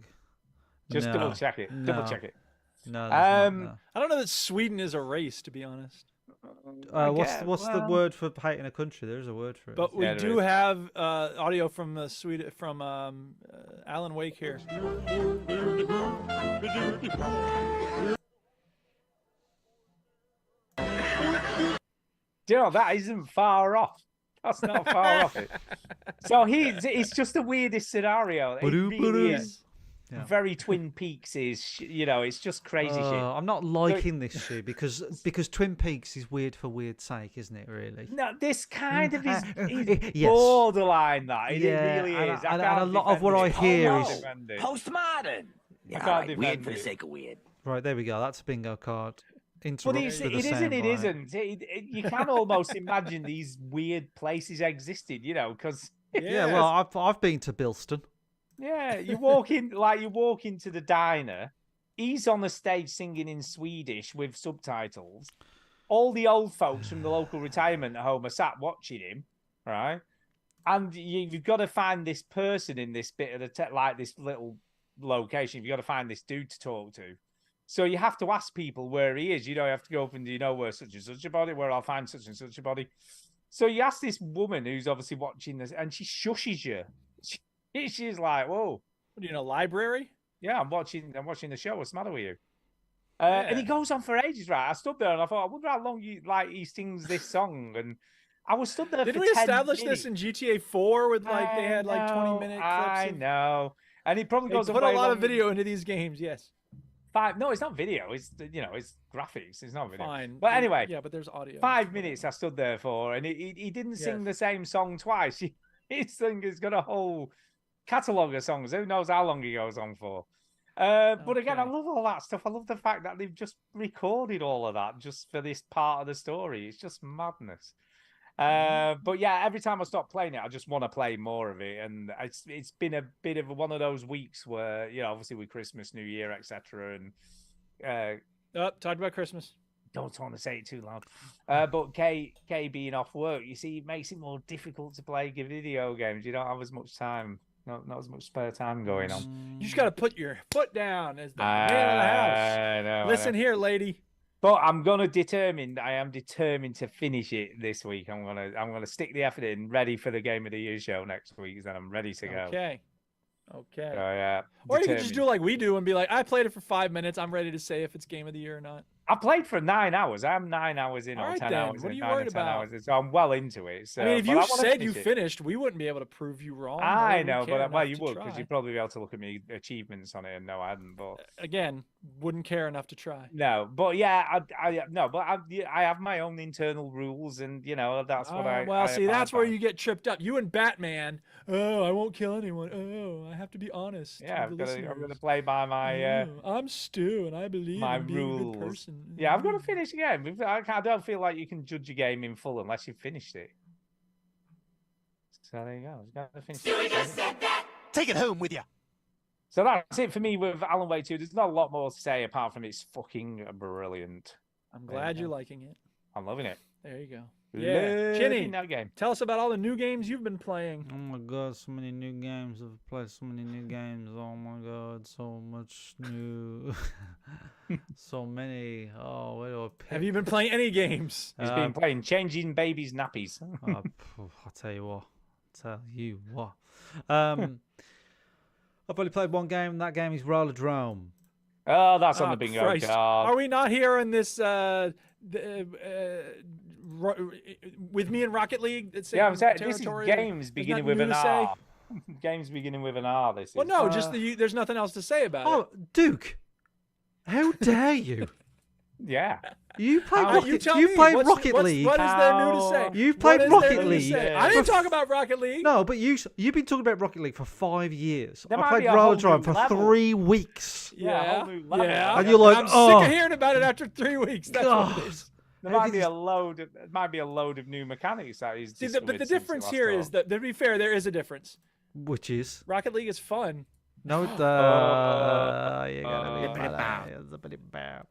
Just double check it. No. Double check it. No, I don't know that Sweden is a race, to be honest. What's the word for hating a country? There's a word for it. But we do have audio from Alan Wake here. That isn't far off. That's not far off it. So it's just the weirdest scenario. It really is. Yeah. Very Twin Peaks is, it's just crazy shit. I'm not liking this shit because Twin Peaks is weird for weird's sake, isn't it? Really? No, this kind of is borderline. That it really is. And a lot of what I hear is postmodern. Yeah, weird for the sake of weird. Right, there we go. That's a bingo card. But it isn't. You can almost imagine these weird places existed, because well, I've been to Bilston. Yeah, you walk into the diner. He's on the stage singing in Swedish with subtitles. All the old folks from the local retirement home are sat watching him, right? And you've got to find this person in this bit of this little location. You've got to find this dude to talk to. So you have to ask people where he is. You have to go up and do you know where such and such a body, where I'll find such and such a body. So you ask this woman who's obviously watching this, and she shushes you. She's like, "Whoa, what are you in a library?" Yeah, I'm watching the show. What's the matter with you? And he goes on for ages, right? I stood there and I thought, I wonder how long he sings this song. And I was stood there. Didn't we establish this in GTA 4 with they had 20-minute clips? I know, and he probably goes put a lot of video into these games. Yes. No, it's not video. It's it's graphics. It's not video. Fine. But anyway, yeah, but there's audio. 5 minutes I stood there for, and he didn't sing the same song twice. His singer's got a whole catalogue of songs. Who knows how long he goes on for? But again, I love all that stuff. I love the fact that they've just recorded all of that just for this part of the story. It's just madness. But yeah, every time I stop playing it, I just want to play more of it, and it's been a bit of one of those weeks where obviously with Christmas, New Year, etc. And talked about Christmas. don't want to say it too loud. But K being off work, you see, it makes it more difficult to play video games. You don't have as much time, not as much spare time going on. You just got to put your foot down as the man of the house. I know. Listen here, lady. But I am determined to finish it this week. I'm gonna stick the effort in, ready for the Game of the Year show next week. Then I'm ready to go. Okay. So, yeah. Or you can just do like we do and be like, I played it for 5 minutes. I'm ready to say if it's Game of the Year or not. I played for 9 hours. I'm 9 hours in, All or right, 10 then. hours What are in, you 9 or worried 10 about? hours in. So I'm well into it. So, I mean, if but you I wanna said you finish it. finished, we wouldn't be able to prove you wrong. I nor would know, we care but well, enough you to would because try. you'd probably be able to look at me achievements on it, and no, I hadn't. But Again, wouldn't care enough to try. no, but yeah, I have my own internal rules, and that's what I. Well, see, that's where find. you get tripped up. You and Batman. Oh, I won't kill anyone. Oh, I have to be honest. Yeah, with the I'm gonna listeners. play by my Oh, I'm Stu, and I believe my in being a good rules. person. Yeah, I've got to finish the game. I don't feel like you can judge a game in full unless you've finished it. So there you go. I've got to finish it. Take it home with you. So that's it for me with Alan Wake 2. There's not a lot more to say apart from it's fucking brilliant. I'm glad you're liking it. I'm loving it. There you go. Yeah, Loving Chinny, that game. tell us about all the new games you've been playing. Oh my god, so many new games. I've played so many new games. Oh my god, so much new. So many. Oh, where do I pick? Have you been playing any games? He's been playing Changing Babies' Nappies. I'll tell you what. I've only played one game, and that game is Rollerdrome. Oh, that's on the bingo Christ. card. Are we not here in this with me in Rocket League? Yeah, I'm saying this is territory? games beginning with nothing an new to say? R. Games beginning with an R. This is. Well, no, just there's nothing else to say about it. Oh, Duke, how dare you? Yeah. You played How- Rocket, tell you me, played what's- Rocket what's- League. What is there new to say? You've What played is there Rocket new to League. say? I didn't for talk about Rocket League. No, but you've been talking about Rocket League for 5 years. There I might played be a whole Rollerdrome new for level. 3 weeks. Yeah, a Yeah, whole new level. yeah. And you're like, I'm oh. sick of hearing about it after 3 weeks. That's what it is. There might be a load. It might be a load of new mechanics that he's. See, but discovered the since we difference last here is talked. that, to be fair, there is a difference. Which is Rocket League is fun. no, you're gonna be bad.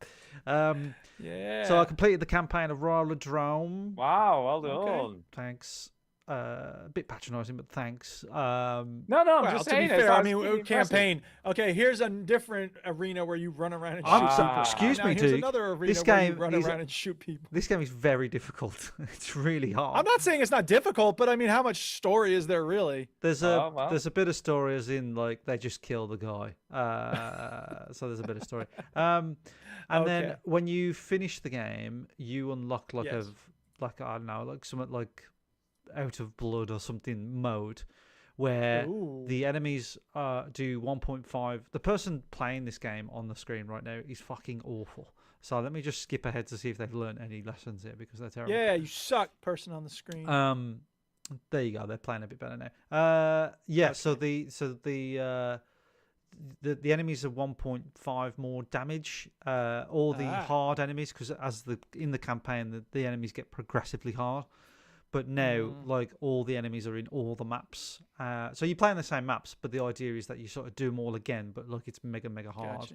Yeah. So I completed the campaign of Rollerdrome. Wow, well done. Okay. Thanks. A bit patronising, but thanks. No, I'm Well, just to saying. be fair, I mean, impressive. campaign. Okay, here's a different arena where you run around and shoot I'm people. excuse Now me, here's Duke. another arena This where you game run is- around and shoot people. This game is very difficult. It's really hard. I'm not saying it's not difficult, but I mean, how much story is there really? There's Oh, well. there's a bit of story, as in like they just kill the guy. So there's a bit of story. And then Okay. when you finish the game, you unlock like Yes. I don't know, like something like out of blood or something mode, where Ooh. the enemies do 1.5. The person playing this game on the screen right now is fucking awful. So let me just skip ahead to see if they've learned any lessons here because they're terrible. Yeah, you suck, person on the screen. There you go. They're playing a bit better now. Yeah. So the enemies are 1.5 more damage. All the hard enemies, because in the campaign, the enemies get progressively hard. But now, like all the enemies are in all the maps. So you're playing the same maps, but the idea is that you sort of do them all again. But look, it's mega hard, Gotcha.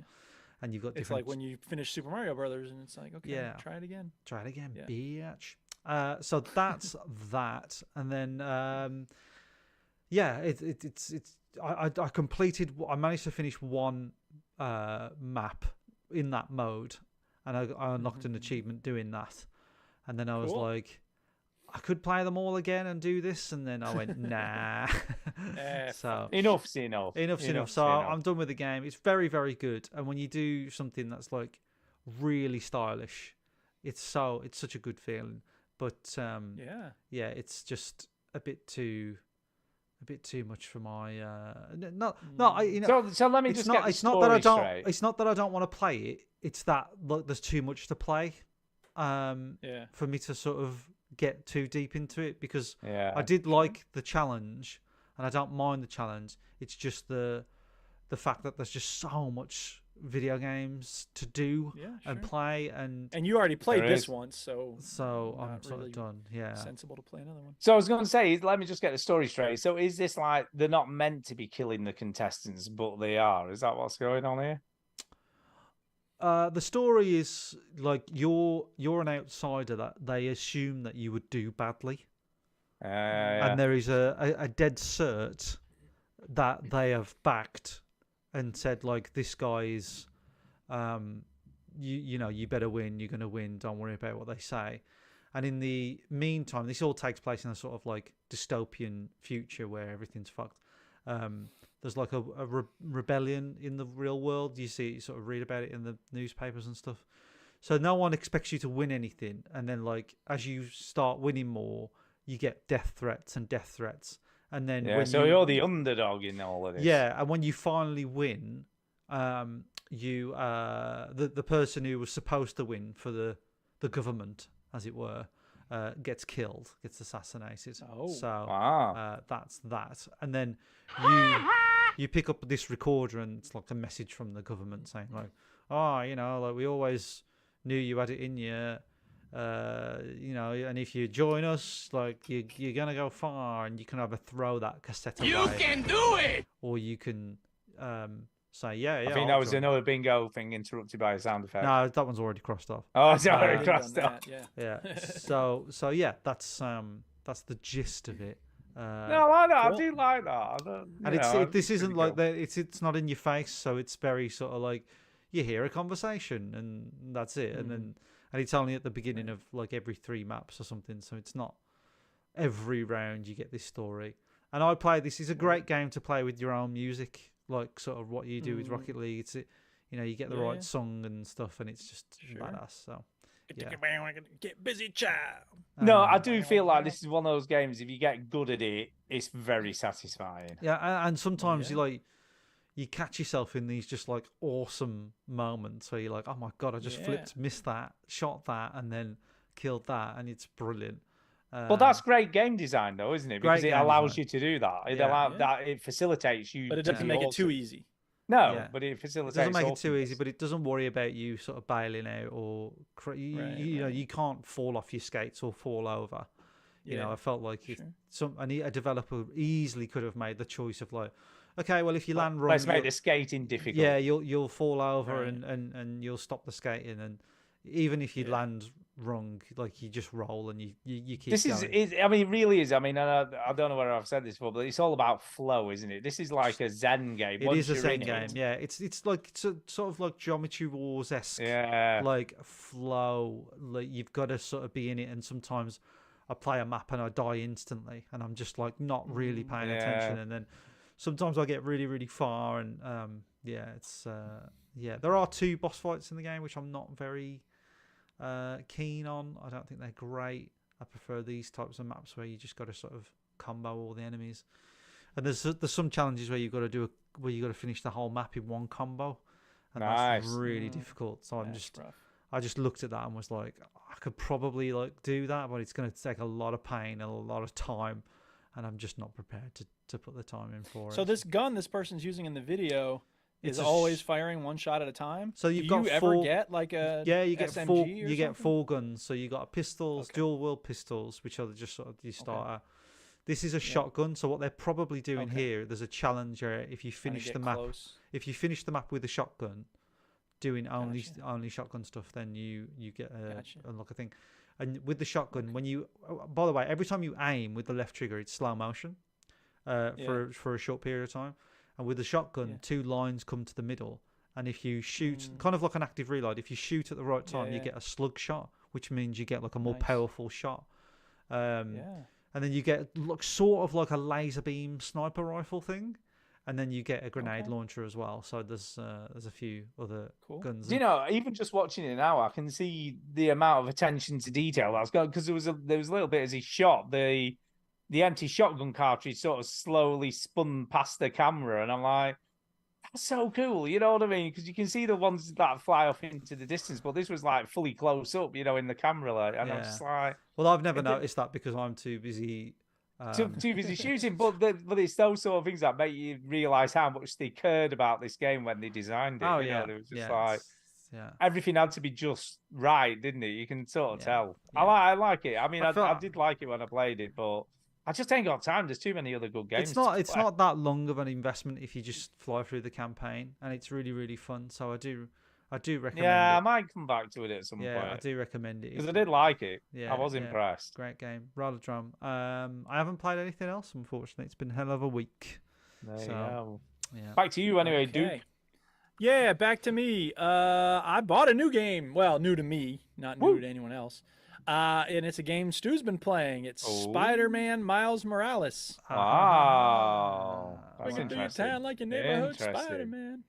and you've got It's different. like when you finish Super Mario Brothers, and it's like, okay, Yeah. try it again. Try it again, Yeah. bitch. So that's that, and then yeah, it's I completed. I managed to finish one map in that mode, and I unlocked an achievement doing that, and then I was Cool. like, I could play them all again and do this, and then I went, nah. So Enough's enough. enough's enough. So I'm done with the game. It's very, very good. And when you do something that's like really stylish, it's such a good feeling. But yeah, it's just a bit too much for my So let me just get the it's not that I story don't straight. it's not that I don't want to play it. It's that look, there's too much to play. Yeah. For me to sort of get too deep into it, because Yeah. I did like the challenge and I don't mind the challenge. It's just the fact that there's just so much video games to do Yeah, and sure. play, and And you already played There this is. once, so I'm not sort really of done. Yeah. sensible to play another one. So I was going to say, let me just get the story straight. So is this like they're not meant to be killing the contestants, but they are? Is that what's going on here? The story is like you're an outsider that they assume that you would do badly, Yeah. and there is a dead cert that they have backed and said like this guy's, you know you better win, you're gonna win, don't worry about what they say. And in the meantime, this all takes place in a sort of like dystopian future where everything's fucked. There's like a rebellion in the real world. You sort of read about it in the newspapers and stuff. So no one expects you to win anything. And then like as you start winning more, you get death threats. And then Yeah, when so you're the underdog in all of this. yeah, and when you finally win, you the person who was supposed to win for the government, as it were, gets killed, gets assassinated. Oh. So Wow. that's that. And then you pick up this recorder and it's like a message from the government saying like, oh, you know, like we always knew you had it in you. You know, and if you join us, like you're gonna go far, and you can either throw that cassette away, You can do it! or you can say, yeah. I think I'll that was join. another bingo thing interrupted by a sound effect. No, that one's already crossed off. Oh, sorry, I've crossed done off. that, yeah. Yeah. So yeah, that's the gist of it. No, I know. Cool. I do like that. I don't, And this isn't like that. It's not in your face, so it's very sort of like you hear a conversation and that's it, and it's only at the beginning of like every 3 maps or something, so it's not every round you get this story. And I play this is a great game to play with your own music, like sort of what you do with Rocket League. It's you know you get the Yeah. right song and stuff, and it's just badass. So yeah. Get busy, child. No, I do feel like this is one of those games. If you get good at it, it's very satisfying. Yeah, and sometimes you catch yourself in these just like awesome moments where you're like, oh my god, I just flipped, missed that, shot that, and then killed that, and it's brilliant. Well, that's great game design, though, isn't it? Because Great it game allows design. you to do that. It Yeah. allows that. It facilitates you. But it to doesn't be make it too awesome. easy. No, Yeah. but it facilitates. It doesn't make it too awesomeness. easy, but it doesn't worry about you sort of bailing out or you know you can't fall off your skates or fall over. You know, I felt like a developer easily could have made the choice of like, okay, well if you land wrong, Let's make the skating difficult. yeah, you'll fall over and you'll stop the skating, and even if you land wrong, like you just roll and you keep This going. is, I mean, it really is. I mean, I don't know whether I've said this before, but it's all about flow, isn't it? This is like a Zen game. It Once is a you're Zen in game, it- yeah. It's like sort of like Geometry Wars esque, Yeah. like flow. Like you've got to sort of be in it, and sometimes I play a map and I die instantly, and I'm just like not really paying attention, and then sometimes I get really really far, and it's there are 2 boss fights in the game which I'm not very keen on. I don't think they're great. I prefer these types of maps where you just got to sort of combo all the enemies. And there's some challenges where you got to finish the whole map in one combo, and that's really difficult. So I just looked at that and was like, I could probably like do that, but it's going to take a lot of pain and a lot of time, and I'm just not prepared to put the time in for it. So this gun this person's using in the video It's is a always firing one shot at a time. So you've Do got you ever 4 get like a you get SMG 4 or you get something? 4 guns. So you got pistols, dual wheel pistols, which are just sort of your starter. This is a shotgun. So what they're probably doing here, there's a challenge where if you finish get the map, close. if you finish the map with a shotgun, doing only shotgun stuff, then you get unlock a thing. And with the shotgun, when you, by the way, every time you aim with the left trigger, it's slow motion for a short period of time. And with the shotgun, 2 lines come to the middle. And if you shoot, kind of like an active reload, if you shoot at the right time, you get a slug shot, which means you get like a more powerful shot. And then you get sort of like a laser beam sniper rifle thing. And then you get a grenade launcher as well. So there's a few other guns. You know, even just watching it now, I can see the amount of attention to detail that's got, because there was a little bit as he shot the empty shotgun cartridge sort of slowly spun past the camera, and I'm like, that's so cool, you know what I mean? Because you can see the ones that fly off into the distance, but this was like fully close up, you know, in the camera, like, and I'm just like, well, I've never noticed that because I'm too busy Too busy shooting, but it's those sort of things that make you realise how much they cared about this game when they designed it. Oh you yeah, know, they was just yeah, like yeah. everything had to be just right, didn't it? You can sort of Yeah, tell. yeah. I like it. I mean, I I felt- did like it when I played it, but I just ain't got time. There's too many other good games. It's not. to It's play. not that long of an investment if you just fly through the campaign, and it's really, really fun. So I do recommend Yeah, I it. might come back to it at some Yeah, I point do recommend it. because I did like it. Yeah, I was yeah. impressed. Great game, rather drum. I haven't played anything else, unfortunately. It's been a hell of a week. There you So, go. Yeah. Back to you anyway, Duke. Okay. Yeah, back to me. I bought a new game. Well, new to me, not new Woo. to anyone else. And it's a game Stu's been playing. It's Oh. Spider-Man Miles Morales. Wow, that's Swinging through your interesting. town like your neighborhood Interesting. Spider-Man.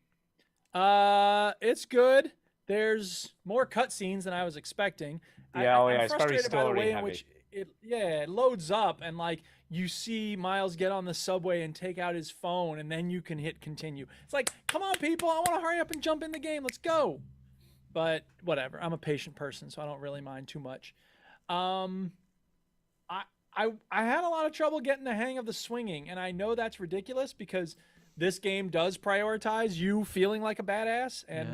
It's good. There's more cutscenes than I was expecting. Yeah, oh I'm yeah, it's very frustrated by the way in story-heavy. which it loads up and like you see Miles get on the subway and take out his phone and then you can hit continue. It's like, come on, people, I want to hurry up and jump in the game. Let's go. But whatever. I'm a patient person, so I don't really mind too much. I had a lot of trouble getting the hang of the swinging, and I know that's ridiculous because this game does prioritize you feeling like a badass and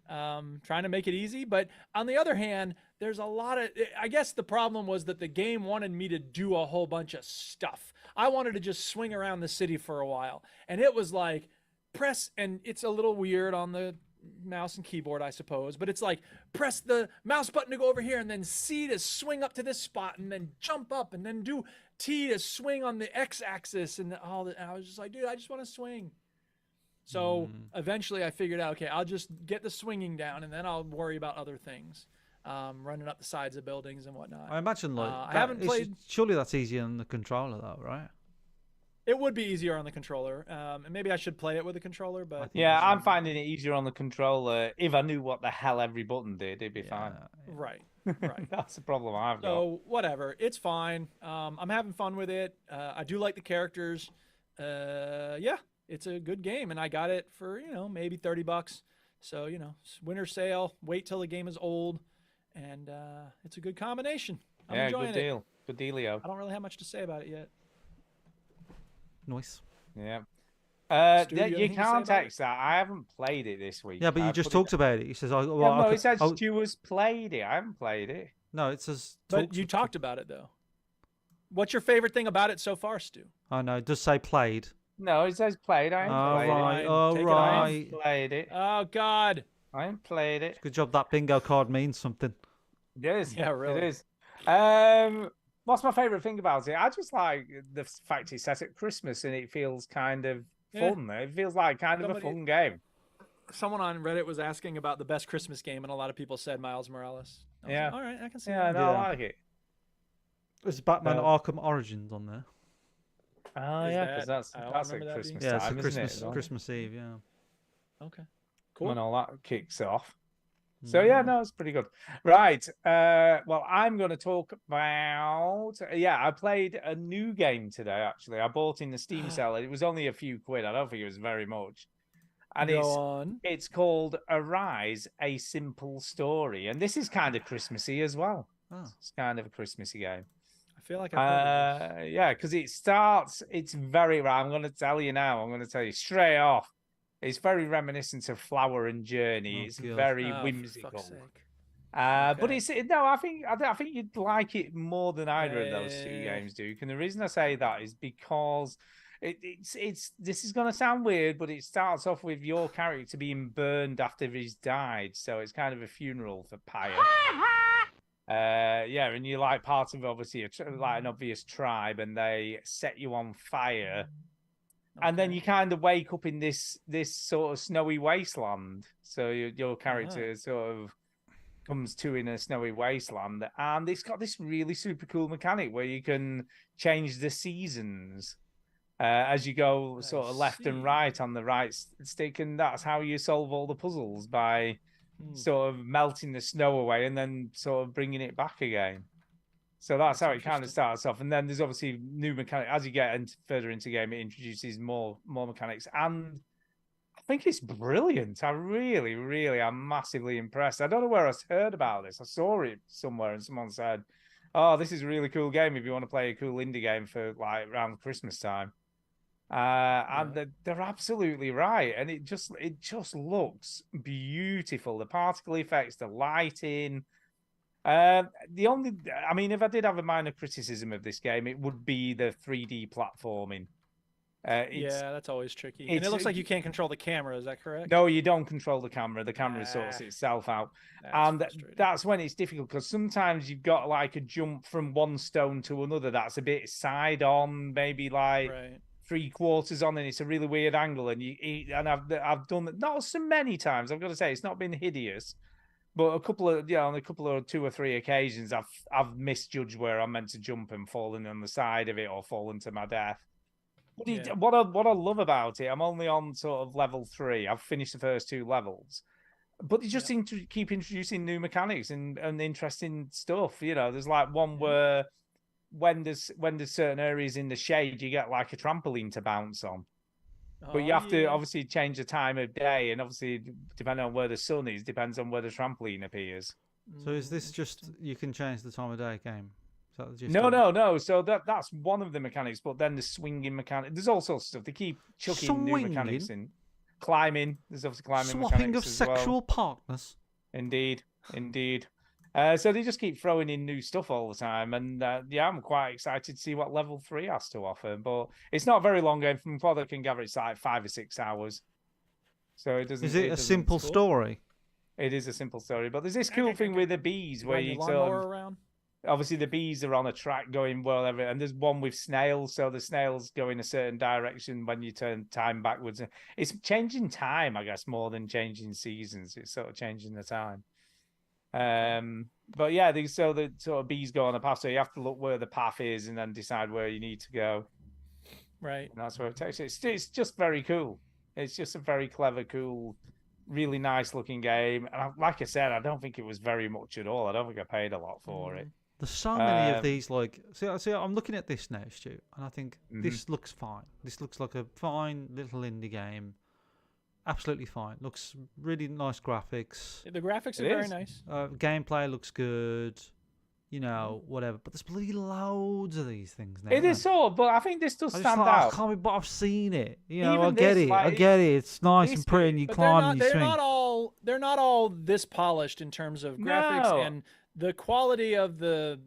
Yes. trying to make it easy. But on the other hand, there's a lot of, I guess the problem was that the game wanted me to do a whole bunch of stuff. I wanted to just swing around the city for a while. And it was like, press, and it's a little weird on the mouse and keyboard, I suppose, but it's like, press the mouse button to go over here and then C to swing up to this spot and then jump up and then do T to swing on the X axis and all that. And I was just like, dude, I just want to swing. So eventually I figured out, okay, I'll just get the swinging down and then I'll worry about other things, running up the sides of buildings and whatnot. I imagine like I haven't played. Surely that's easier on the controller, though, right? It would be easier on the controller, and maybe I should play it with a controller. But Yeah, I'm finding it easier on the controller. If I knew what the hell every button did, it'd be fine. right. That's the problem I've got. So whatever, it's fine. I'm having fun with it. I do like the characters. Yeah, it's a good game, and I got it for maybe $30. So winter sale. Wait till the game is old, and it's a good combination. I'm Yeah, enjoying good deal. Good dealio. I don't really have much to say about it yet. Nice. Yeah. Stu, you got You anything to say can't about text that. I haven't played it this week. Yeah, but I you just put it- talked about it. He says, "Oh, well, Yeah, no, okay. it says oh, Stu has played it. I haven't played it. no, it says." But you talked about it though. What's your favorite thing about it so far, Stu? Oh no, it does say played. No, it says played. I ain't Oh played right, it. oh Take it I right. ain't played it. Oh God. I ain't played it. Good job. That bingo card means something. It is. Yeah, really. It is. What's my favorite thing about it? I just like the fact it's set at Christmas and it feels kind of fun. It feels like kind of a Somebody- fun game. Someone on Reddit was asking about the best Christmas game, and a lot of people said Miles Morales. I was Yeah. like, all right, I can see Yeah, that. no, I like it. There's Batman No. Arkham Origins on there. Oh, Is yeah, that- because that's I don't at remember that being- Christmas Yeah, it's time, a isn't Christmas it? Christmas Eve. Yeah. Okay. Cool. When all that kicks off. So yeah, no, it's pretty good. Right. Well, I'm going to talk about. Yeah, I played a new game today. Actually, I bought in the Steam sale. It was only a few quid. I don't think it was very much. And Go on. it's called Arise: A Simple Story, and this is kind of Christmassy as well. Oh. It's kind of a Christmassy game. I feel like I've heard of this. Yeah, because it starts. It's very. I'm going to tell you now. I'm going to tell you straight off. It's very reminiscent of Flower and Journey. Oh, it's God. very Oh, for whimsical. fuck's sake. But Okay. it's no. I think you'd like it more than either of those two Yeah. games, Duke. And the reason I say that is because it's. This is going to sound weird, but it starts off with your character being burned after he's died, so it's kind of a funeral for Pyre. Yeah, and you're like part of obviously like an obvious tribe, and they set you on fire. And then Okay. you kind of wake up in this sort of snowy wasteland. So your character sort of comes to in a snowy wasteland, and it's got this really super cool mechanic where you can change the seasons as you go sort of left and see. right on the right stick, and that's how you solve all the puzzles by sort of melting the snow away and then sort of bringing it back again. So that's how it kind of interesting. starts off, and then there's obviously new mechanics as you get further into the game. It introduces more mechanics, and I think it's brilliant. I really am massively impressed. I don't know where I heard about this. I saw it somewhere, and someone said oh, this is a really cool game if you want to play a cool indie game for like around Christmas time. And they're absolutely right, and it just looks beautiful. The particle effects, the lighting. The only, I mean, if I did have a minor criticism of this game, it would be the 3D platforming. Yeah, that's always tricky. And it looks like you can't control the camera. Is that correct? No, you don't control the camera. The camera sorts itself out. And that's when it's difficult, because sometimes you've got like a jump from one stone to another that's a bit side on, maybe like 3/4 on, and it's a really weird angle. And I've done that not so many times. I've got to say, it's not been hideous, but on a couple of 2 or 3 occasions, I've misjudged where I'm meant to jump and fallen on the side of it or fallen to my death. But what I love about it, I'm only on sort of level 3. I've finished the first 2 levels, but they just seem to keep introducing new mechanics and interesting stuff. You know, there's like one where when there's certain areas in the shade, you get like a trampoline to bounce on. But you have to obviously change the time of day, and obviously depending on where the sun is, depends on where the trampoline appears. So is this just you can change the time of day game? No. So that's one of the mechanics, but then the swinging mechanic. There's all sorts of stuff. They keep chucking new mechanics in. Climbing. There's obviously climbing Swapping mechanics of as sexual well. partners. Indeed. So they just keep throwing in new stuff all the time, and I'm quite excited to see what level 3 has to offer. But it's not a very long game. From what I can gather, it's like 5 or 6 hours. So it doesn't. Is it a simple story? It is a simple story, but there's this cool thing with the bees where you around. Obviously, the bees are on a track going whatever, and there's one with snails, so the snails go in a certain direction when you turn time backwards. It's changing time, I guess, more than changing seasons. It's sort of changing the time. But yeah, so the sort of bees go on a path, so you have to look where the path is and then decide where you need to go. Right. And that's where it takes you. It's just very cool. It's just a very clever, cool, really nice looking game. And like I said, I don't think it was very much at all. I don't think I paid a lot for it. There's so many of these. Like, see, I'm looking at this now, Stu, and I think this looks fine. This looks like a fine little indie game. Absolutely fine. Looks really nice graphics. The graphics are very nice. Gameplay looks good. You know, whatever. But there's bloody loads of these things now. It is so, but I think this does stand out. I can't be, but I've seen it. You know, Even I get this, it. like, I get it. It's nice and pretty, and you climb and you swing. They're not all this polished in terms of graphics and the quality of the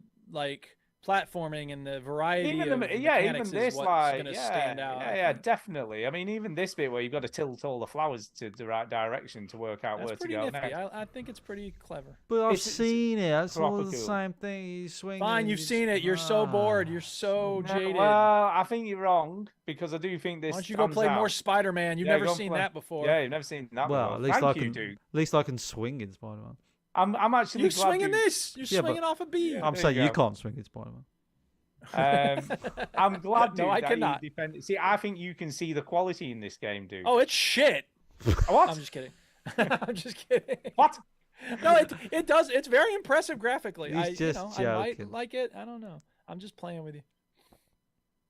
platforming and the variety of mechanics is what's going to stand out. Yeah, definitely. I mean, even this bit where you've got to tilt all the flowers to the right direction to work out where to go next. I think it's pretty clever. But I've seen it. It's all the same thing. You swing. Fine, you've seen it. You're so bored. You're so jaded. Well, I think you're wrong, because I do think this. Why don't you go play more Spider-Man? You've never seen that before. Yeah, you've never seen that before. At least I can swing in Spider-Man. I'm actually. You're swinging this. You're swinging off a bee. I'm saying you can't swing in Spider-Man. I'm glad, dude, I that cannot. you defend. See, I think you can see the quality in this game, dude. Oh, it's shit. What? I'm just kidding. I'm just kidding. What? No, it does. It's very impressive graphically. He's I might like it. I don't know. I'm just playing with you.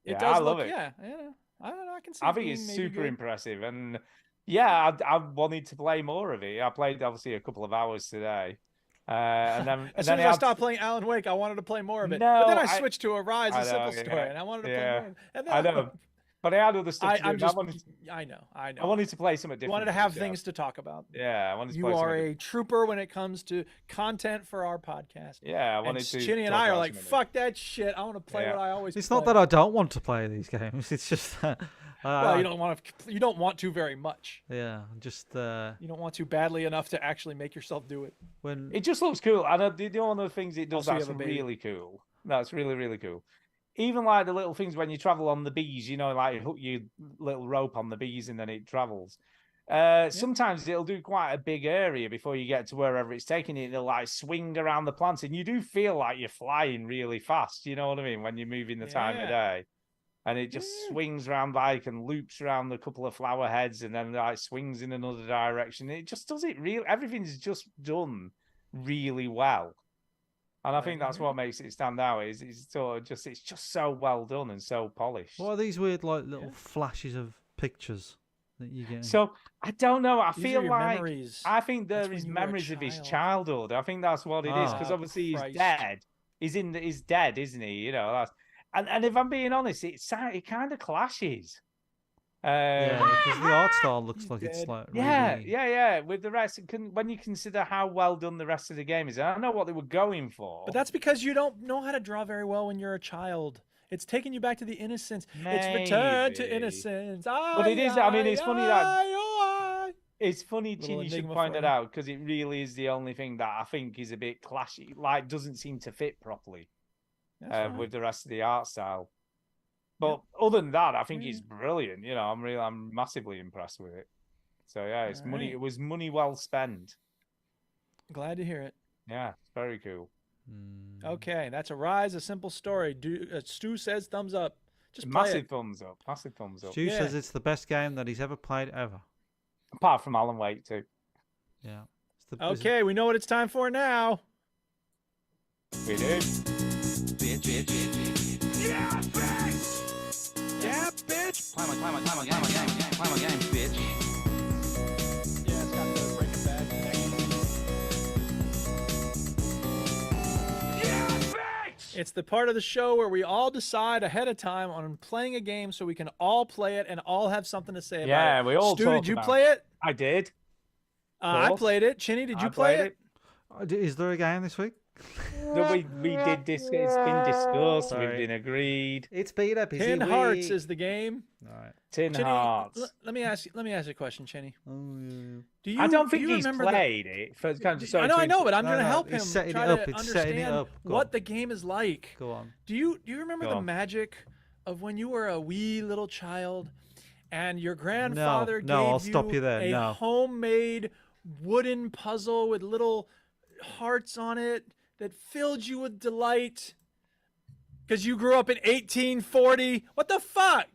It does I love look, it. Yeah, I don't know. I can see. I think it's super impressive, and yeah, I wanted to play more of it. I played obviously a couple of hours today. And then, as soon as I stopped playing Alan Wake, I wanted to play more of it. No, but then I switched to Arise, a simple story, and I wanted to play more. And then I know, but I had other stuff to do. I know. I wanted to play something different. You wanted to have things to talk about. Yeah, I wanted to. You are a trooper when it comes to content for our podcast. Yeah, I wanted to. Chinny and I are like, fuck that shit. I want to play what I always. It's play. not that I don't want to play these games. It's just that. Well, you don't want to very much. Yeah, just you don't want to badly enough to actually make yourself do it. When it just looks cool, and one of the things it does that's really cool. That's really, really cool. Even like the little things when you travel on the bees, you know, like you hook your little rope on the bees and then it travels. Sometimes it'll do quite a big area before you get to wherever it's taking you. It'll like swing around the plants, and you do feel like you're flying really fast. You know what I mean? When you're moving the time of day. And it just swings around and loops around a couple of flower heads, and then like swings in another direction. It just does it real. Everything's just done really well, and I think that's what makes it stand out. It's just so well done and so polished. What are these weird little flashes of pictures that you get? So I don't know. I feel like memories. I think there is memories of his childhood. I think that's what it is, because obviously he's dead. he's dead, isn't he? You know, and if I'm being honest, it kind of clashes. Yeah, because the art style looks He's like it's dead. like Yeah, really... yeah. With the rest, when you consider how well done the rest of the game is, I don't know what they were going for. But that's because you don't know how to draw very well when you're a child. It's taking you back to the innocence. It's return to Maybe. innocence. But it is. I mean, it's funny that that. it's funny. Little Chin, you should enigma point for it you. out because it really is the only thing that I think is a bit clashy. Like, doesn't seem to fit properly with the rest of the art style. But other than that, I think it's brilliant. You know, I'm massively impressed with it. So yeah, it's money. Alright. It was money well spent. Glad to hear it. Yeah, it's very cool. Okay, that's Arise, a simple story. Stu says thumbs up. Just play Massive it. thumbs up. Massive thumbs up. Stu Yeah. says it's the best game that he's ever played ever. Apart from Alan Wake too. Yeah. It's the, Okay, we know what it's time for now. We did. Yeah, bitch. Play my game, bitch. Yeah, it's got the Breaking Bad connection. It's the part of the show where we all decide ahead of time on playing a game so we can all play it and all have something to say about it. Yeah, we all Stu, talk did you about play it? I did. I course. played it. Chinny, did you I play played it? Is there a game this week? No, we did discuss. It's been discussed. Sorry. We've been agreed. It's been a busy Tin week. Hearts is the game. All right. Tin Chinny, Hearts. let me ask you a question, Chinny. Oh, yeah. Do you? I don't think do you he's remember played it. For, I know, but I'm No, going to no, help he's him setting try it up, to it's setting it understand up. Go what on. the game is like. Go on. Do you remember Go the on. magic of when you were a wee little child and your grandfather no, I'll gave stop you there, a no. homemade wooden puzzle with little hearts on it that filled you with delight because you grew up in 1840? What the fuck?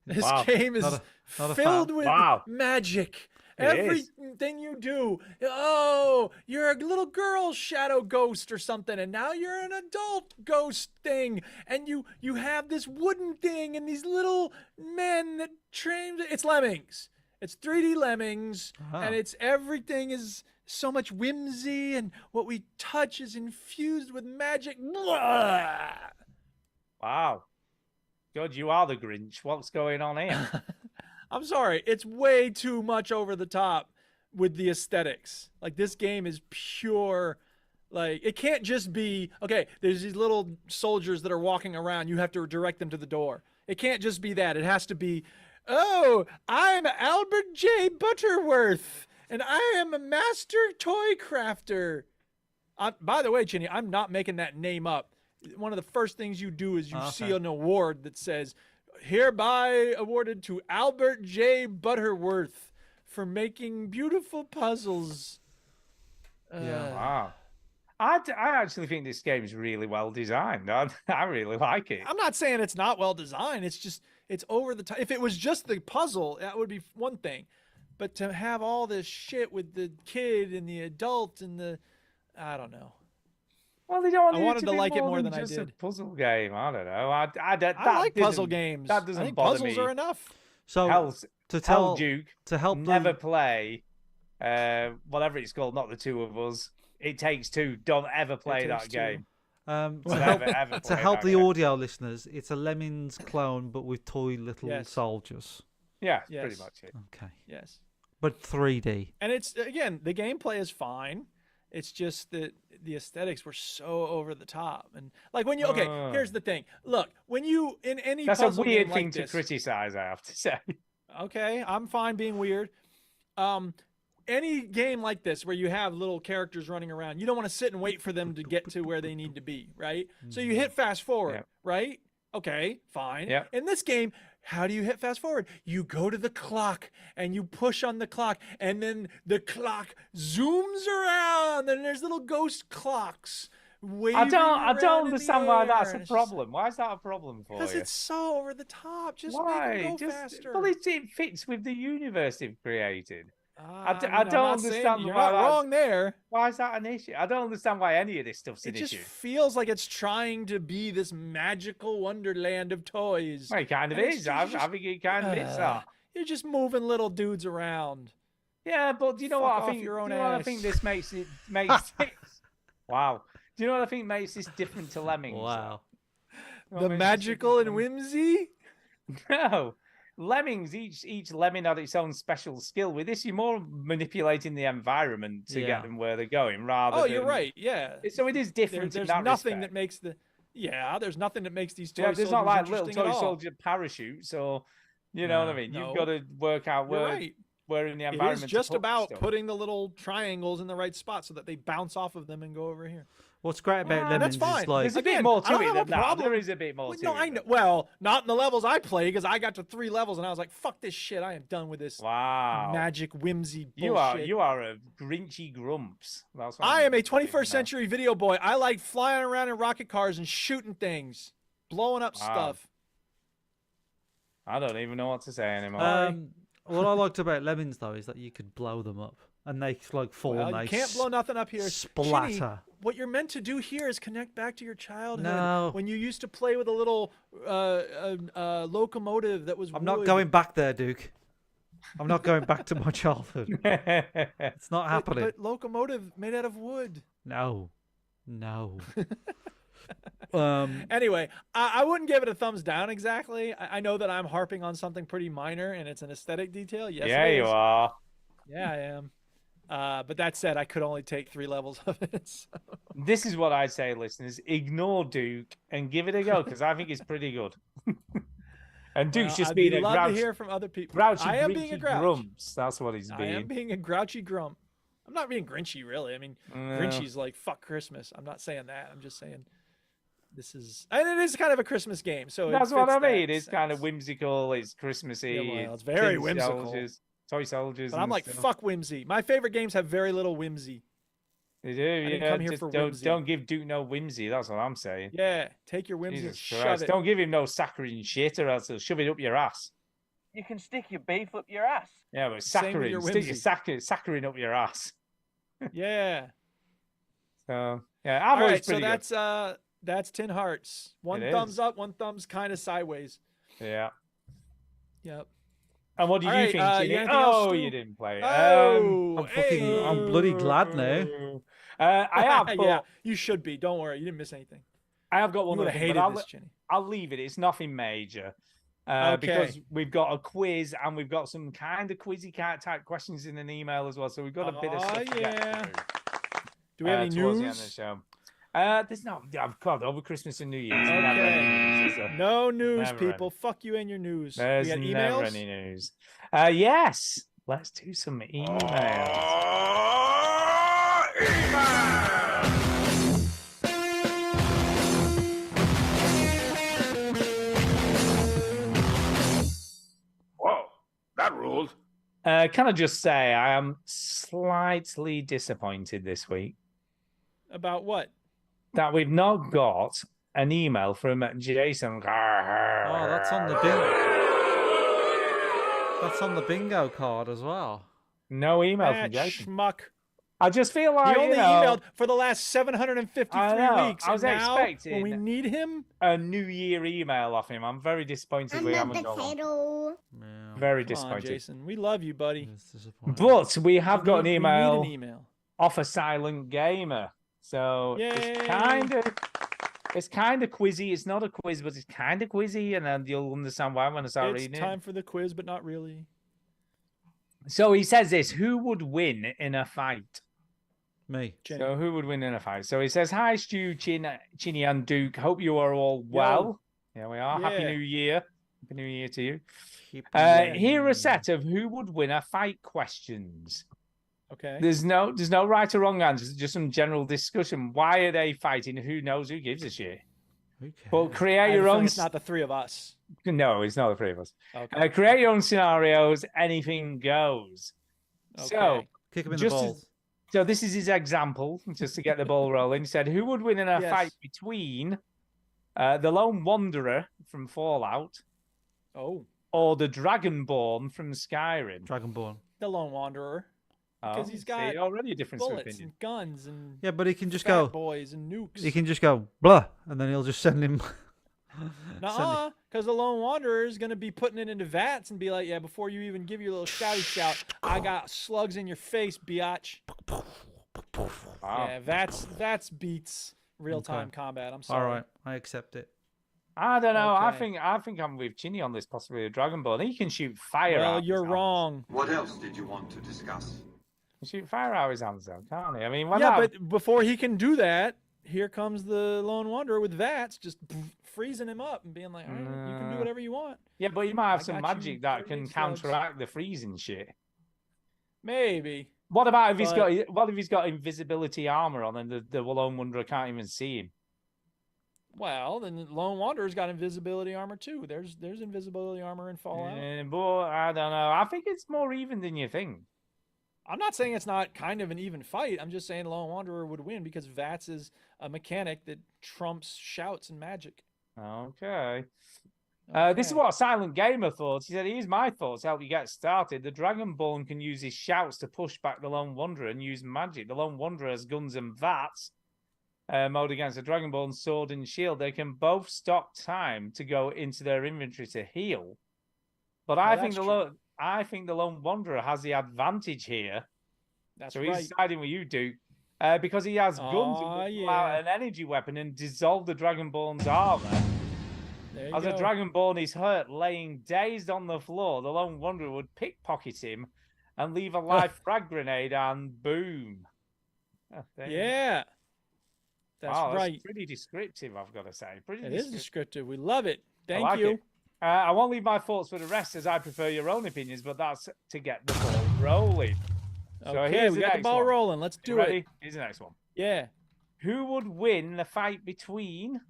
This Wow. game is Not a filled fan. with Wow. magic. It is. Everything you do, oh, you're a little girl shadow ghost or something, and now you're an adult ghost thing, and you have this wooden thing and these little men that train. It's Lemmings. It's 3D Lemmings, and Ah. it's everything is so much whimsy, and what we touch is infused with magic. Blah! Wow. God, you are the Grinch. What's going on here? I'm sorry, it's way too much over the top with the aesthetics. Like, this game is pure. Like, it can't just be, okay, there's these little soldiers that are walking around. You have to direct them to the door. It can't just be that. It has to be, oh, I'm Albert J. Butterworth, and I am a master toy crafter. By the way, Chinny, I'm not making that name up. One of the first things you do is you see an award that says, hereby awarded to Albert J. Butterworth for making beautiful puzzles. Yeah. Wow. I actually think this game is really well designed. I really like it. I'm not saying it's not well designed. It's just, it's over the top. If it was just the puzzle, that would be one thing. But to have all this shit with the kid and the adult and the, I don't know. Well, they don't. I need wanted to be like it more than than I just a did. puzzle game. I don't know. I like puzzle games. That doesn't I think bother puzzles me. are enough. So Hell to tell Duke to help never them, play. Whatever it's called, not the two of us. It Takes Two. Don't ever play Takes that Two. game. to Don't help, ever to play help that the game. audio listeners, it's a Lemmings clone but with toy little Yes. soldiers. Yeah, Yes. pretty much it. Okay, Yes. but 3D. And it's, again, the gameplay is fine. It's just that the aesthetics were so over the top. And like when you, okay, here's the thing. Look, when you, in any That's a puzzle weird game thing like to this, criticize. I have to say. okay, I'm fine being weird. Any game like this where you have little characters running around, you don't want to sit and wait for them to get to where they need to be, right? So you hit fast forward, Yep. right? Okay, fine. Yep. In this game, how do you hit fast forward? You go to the clock and you push on the clock, and then the clock zooms around, and there's little ghost clocks waving I don't around understand why that's a a problem. Why is that a problem for Because you? it's so over the top. Just Why? make it go Just faster. well, it fits with the universe they've created. I mean, don't I'm not saying- understand You're why not wrong there. Why is that an issue? I don't understand why any of this stuff's It an just issue. feels like it's trying to be this magical wonderland of toys. Well, it kind of And it's is. I just- think it kind of is that. You're just moving little dudes around. Yeah, but do you know Fuck what off I think? your own do you know what I ass. think this makes it makes it. Wow. Do you know what I think makes this different to Lemmings? Wow. What The makes this magical and different whimsy. to Lemmings? No. Lemmings, each lemming had its own special skill. With this, you're more manipulating the environment to Yeah. get them where they're going, rather Oh, than... you're right. Yeah. So it is different There's in that nothing respect. that makes the. Yeah, there's nothing that makes these toy Yeah, there's not soldiers like little interesting toy at all. soldier parachutes, or you know what I No. mean. No. You've got to work out You're where right. in the It environment. is to just put about stuff. putting the little triangles in the right spot so that they bounce off of them and go over here. What's great about Ah, Lemons that's fine. is like There's a bit Again, more I to don't it have than a that. problem- There is a bit more Well, to no, it. I know. than- Well, not in the levels I play because I got to 3 levels and I was like, "Fuck this shit! I am done with this Wow. magic whimsy bullshit." You are a grinchy grumps. That's what I am a saying 21st now. century video boy. I like flying around in rocket cars and shooting things, blowing up Wow. stuff. I don't even know what to say anymore. what I liked about Lemons though is that you could blow them up and they like fall Well, and you they can't blow nothing up here. Chinny, splatter. what you're meant to do here is connect back to your childhood. No. When you used to play with a little locomotive that was I'm not wood. going back there, Duke. I'm not going back to my childhood. It's not happening. But locomotive made out of wood. No. No. Anyway, I wouldn't give it a thumbs down exactly. I know that I'm harping on something pretty minor and it's an aesthetic detail. Yes, yeah, it you is. are. Yeah, I am. But that said, I could only take 3 levels of it. So. This is what I'd say, listeners. Ignore Duke and give it a go, because I think it's pretty good. And Duke's Well, just I'd being be a love grouch, to hear from other people. grouchy, I am being a grinchy grouch. grumps. That's what he's I being. am being a grouchy grump. I'm not being grinchy, really. I mean, No. grinchy's like fuck Christmas. I'm not saying that. I'm just saying this is, and it is kind of a Christmas game. So That's it what fits I mean. that It's kind of sense. whimsical. It's Christmassy. Yeah, well, it's very tin whimsical. soldiers, toy soldiers. But I'm and like, stuff. fuck whimsy. My favorite games have very little whimsy. They do. didn't Yeah, come here just for don't whimsy. don't give Duke no whimsy. That's what I'm saying. Yeah, take your whimsy and Jesus shove Christ! it. Don't give him no saccharine shit, or else he'll shove it up your ass. You can stick your beef up your ass. Yeah, but Same with your saccharine, stick your whimsy. saccharine up your ass. Yeah. So yeah, I've All always right, so pretty that's Tin Hearts. One It thumbs is. up, one thumbs kind of sideways. good. Yeah. Yep. And what do you All right, think? you Ginny? got anything else, Oh, Stu? you didn't play it. Oh, I'm bloody glad now. I have, but yeah, you should be. Don't worry, you didn't miss anything. I have got You one would other have thing, hated but this, Jenny. I'll leave it. It's nothing major. Okay. Because we've got a quiz and we've got some kind of quizzy type questions in an email as well. So we've got a bit of stuff to get yeah. through. Do we have any towards the end of the news? show. There's no. I've got over Christmas and New Year's. Never any news, is there? No news, Never people. Fuck you and your news. There's we got never emails. any news. Yes, let's do some emails. Whoa, that ruled. Can I just say I am slightly disappointed this week About what? that we've not got an email from Jason. Oh, that's on the That's on the bingo card as well. No email That from Jason. schmuck. I just feel like He only you know, emailed for the last 753 I know. weeks. I was and now, expecting- when we need him, a New Year email off him. I'm very disappointed we haven't got one. potato. Yeah, Very come on, disappointed. Jason. We love you, buddy. it's disappointing. But we have got an We need email an email. off a silent gamer. So Yay. it's kind of quizzy. It's not a quiz, but it's kind of quizzy, and then you'll understand why when I start It's reading time for the quiz, but not really. it. So he says this: who would win in a fight? Me. Jenny. So who would win in a fight? So he says, "Hi, Stu, Chinny, and Duke. Hope you are all well. Here we are. Happy Yeah. New Year. Happy New Year to you. Yeah. Here are a set of who would win a fight questions. Okay. There's no right or wrong answers. Just some general discussion. Why are they fighting? Who knows? Who gives a shit? Who But cares? create I have a your feeling own. It's not the 3 of us. No, it's not the three of us. Okay. Create your own scenarios. Anything goes. So, Okay. Kick him in the just balls. so this is his example, just to get the ball rolling. He said, "Who would win in a Yes. fight between the Lone Wanderer from Fallout Oh, or the Dragonborn from Skyrim?" Dragonborn. the Lone Wanderer. Because he's see, got already a difference of bullets opinion. and guns and Yeah, but he can just fat go. boys and nukes. He can just go blah, and then he'll just send him. Nuh-uh, because the Lone Wanderer is going to be putting it into vats and be like, yeah, before you even give your little shouty shout, I got slugs in your face, biatch. Wow. Yeah, that's beats real-time combat. I'm sorry. All right, I accept it. I don't know. Okay. I think I'm with Chinny on this. Possibly a Dragon Ball. He can shoot fire Well, out. his you're hands. wrong. What else did you want to discuss? He can shoot fire out his hands, though, can't he? I mean, when Yeah, that- but before he can do that, here comes the Lone Wanderer with Vats just freezing him up and being like, all right, you can do whatever you want. yeah, but he might have I some got you magic that 38 can slugs. counteract the freezing shit. Maybe. What about if But- what if he's got invisibility armor on and the Lone Wanderer can't even see him? Well, then the Lone Wanderer's got invisibility armor too. There's invisibility armor in Fallout. But I don't know. I think it's more even than you think. I'm not saying it's not kind of an even fight. I'm just saying Lone Wanderer would win because Vats is a mechanic that trumps shouts and magic. Okay. This is Okay. what a Silent Gamer thought. He said, here's my thoughts to help you get started. The Dragonborn can use his shouts to push back the Lone Wanderer and use magic. The Lone Wanderer has guns and vats. Mode against the Dragonborn sword and shield. They can both stop time to go into their inventory to heal. But I think the Lone Wanderer has the advantage here. That's So right. he's siding with you, Duke. Because he has guns and can pull out an energy weapon and dissolve the Dragonborn's armor. There you As a go. Dragonborn is hurt, laying dazed on the floor, the Lone Wanderer would pickpocket him and leave a live frag grenade, and boom. Oh, there you go. Yeah. That's Wow, right. That's pretty descriptive, I've got to say. Pretty It is descriptive. descriptive. We love it. I Thank like you. it. I won't leave my thoughts for the rest, as I prefer your own opinions, but that's to get the ball rolling. So Okay, here's we the got the next ball one. rolling. Let's You do ready? it. Here's the next one. Yeah. Who would win the fight between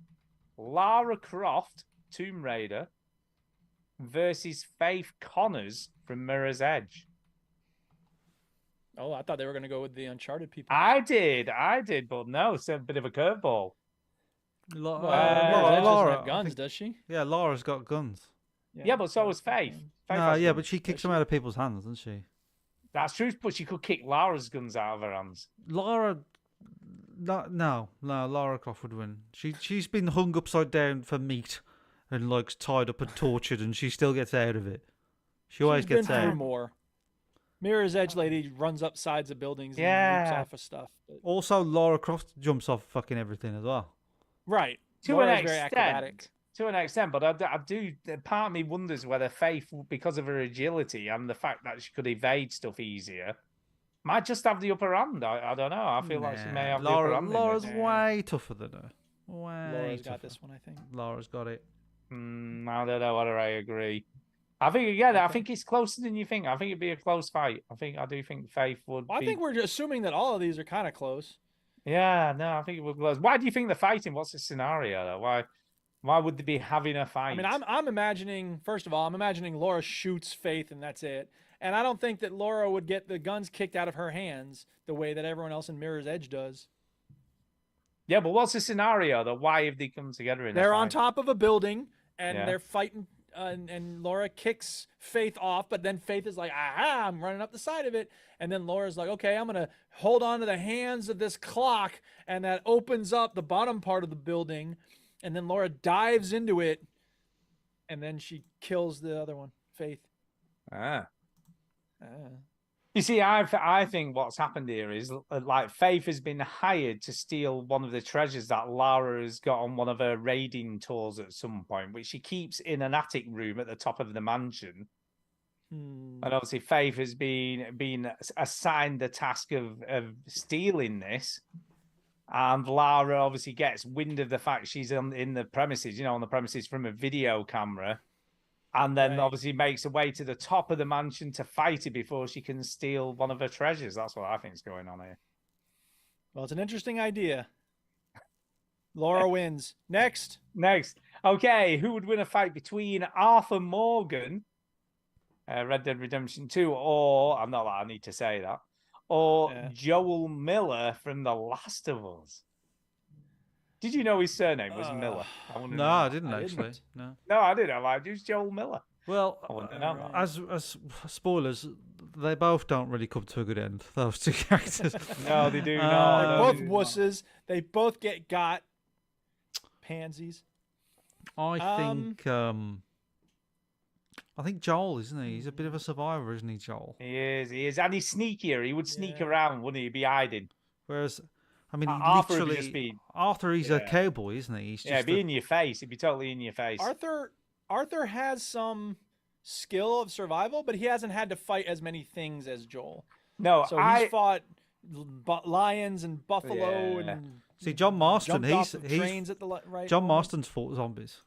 Lara Croft, Tomb Raider, versus Faith Connors from Mirror's Edge? Oh, I thought they were going to go with the Uncharted people. I did, but no, it's a bit of a curveball. Well, Mirror's Mirror's Edge doesn't Laura, have I guns, think- does she? Yeah, Laura's got guns. Yeah, but so has Faith. Faith No, has yeah, guns. but she kicks them out of people's hands, doesn't she? That's true, but she could kick Lara's guns out of her hands. Laura, no, Lara Croft would win. She's been hung upside down for meat and like tied up and tortured, and she still gets out of it. She always She's been gets through out. more. Mirror's Edge lady runs up sides of buildings and leaps Yeah. off of stuff. But- Also, Lara Croft jumps off fucking everything as well. Right. To Laura's an very acrobatic. extent. To an extent, but I do. Part of me wonders whether Faith, because of her agility and the fact that she could evade stuff easier, might just have the upper hand. I don't know. I feel like she may have the upper hand. in Laura's this. way tougher than her. Way Laura's tougher. got this one, I think. Laura's got it. I don't know whether I agree. I think again, I think it's closer than you think. I think it'd be a close fight. I do think Faith would. Well, I be... think we're just assuming that all of these are kind of close. Yeah, no, I think it would be close. Why do you think they're fighting? What's the scenario? Though? Why would they be having a fight? I mean, I'm imagining, first of all, I'm imagining Laura shoots Faith and that's it. And I don't think that Laura would get the guns kicked out of her hands the way that everyone else in Mirror's Edge does. Yeah, but what's the scenario though? Why have they come together in a They're on fight? top of a building and Yeah. they're fighting, and Laura kicks Faith off, but then Faith is like, aha, I'm running up the side of it. And then Laura's like, okay, I'm going to hold on to the hands of this clock. And that opens up the bottom part of the building. And then Laura dives into it. And then she kills the other one, Faith. Ah. Ah. You see, I think what's happened here is like Faith has been hired to steal one of the treasures that Lara has got on one of her raiding tours at some point, which she keeps in an attic room at the top of the mansion. Hmm. And obviously, Faith has been assigned the task of stealing this. And Lara obviously gets wind of the fact she's in the premises, on the premises from a video camera. And then Right. obviously makes her way to the top of the mansion to fight it before she can steal one of her treasures. That's what I think is going on here. Well, it's an interesting idea. Laura wins. Next. Next. Okay, who would win a fight between Arthur Morgan, Red Dead Redemption 2, or, I'm not that I need to say that, or Yeah. Joel Miller from The Last of Us? Did you know his surname was Miller? I wanna No, know. I didn't I actually. didn't. No. No, I didn't. Like, who's Joel Miller? Well, I want to know that. as spoilers, they both don't really come to a good end. Those two characters. No, they do Uh, not. They're No, both they do wusses. They both get got. Pansies. I think Joel, isn't he? He's a bit of a survivor, isn't he, Joel? not. He is. And he's sneakier. He would sneak Yeah. around, wouldn't he? He'd be hiding. Whereas I mean, he Arthur would literally. just be Arthur, he's a cowboy, isn't he? He's just yeah, be in your face. It'd be totally in your face. Arthur has some skill of survival, but he hasn't had to fight as many things as Joel. No, So he's fought lions and buffalo and See, John Marston, jumped off he's of trains at the right John moment. Marston's fought zombies.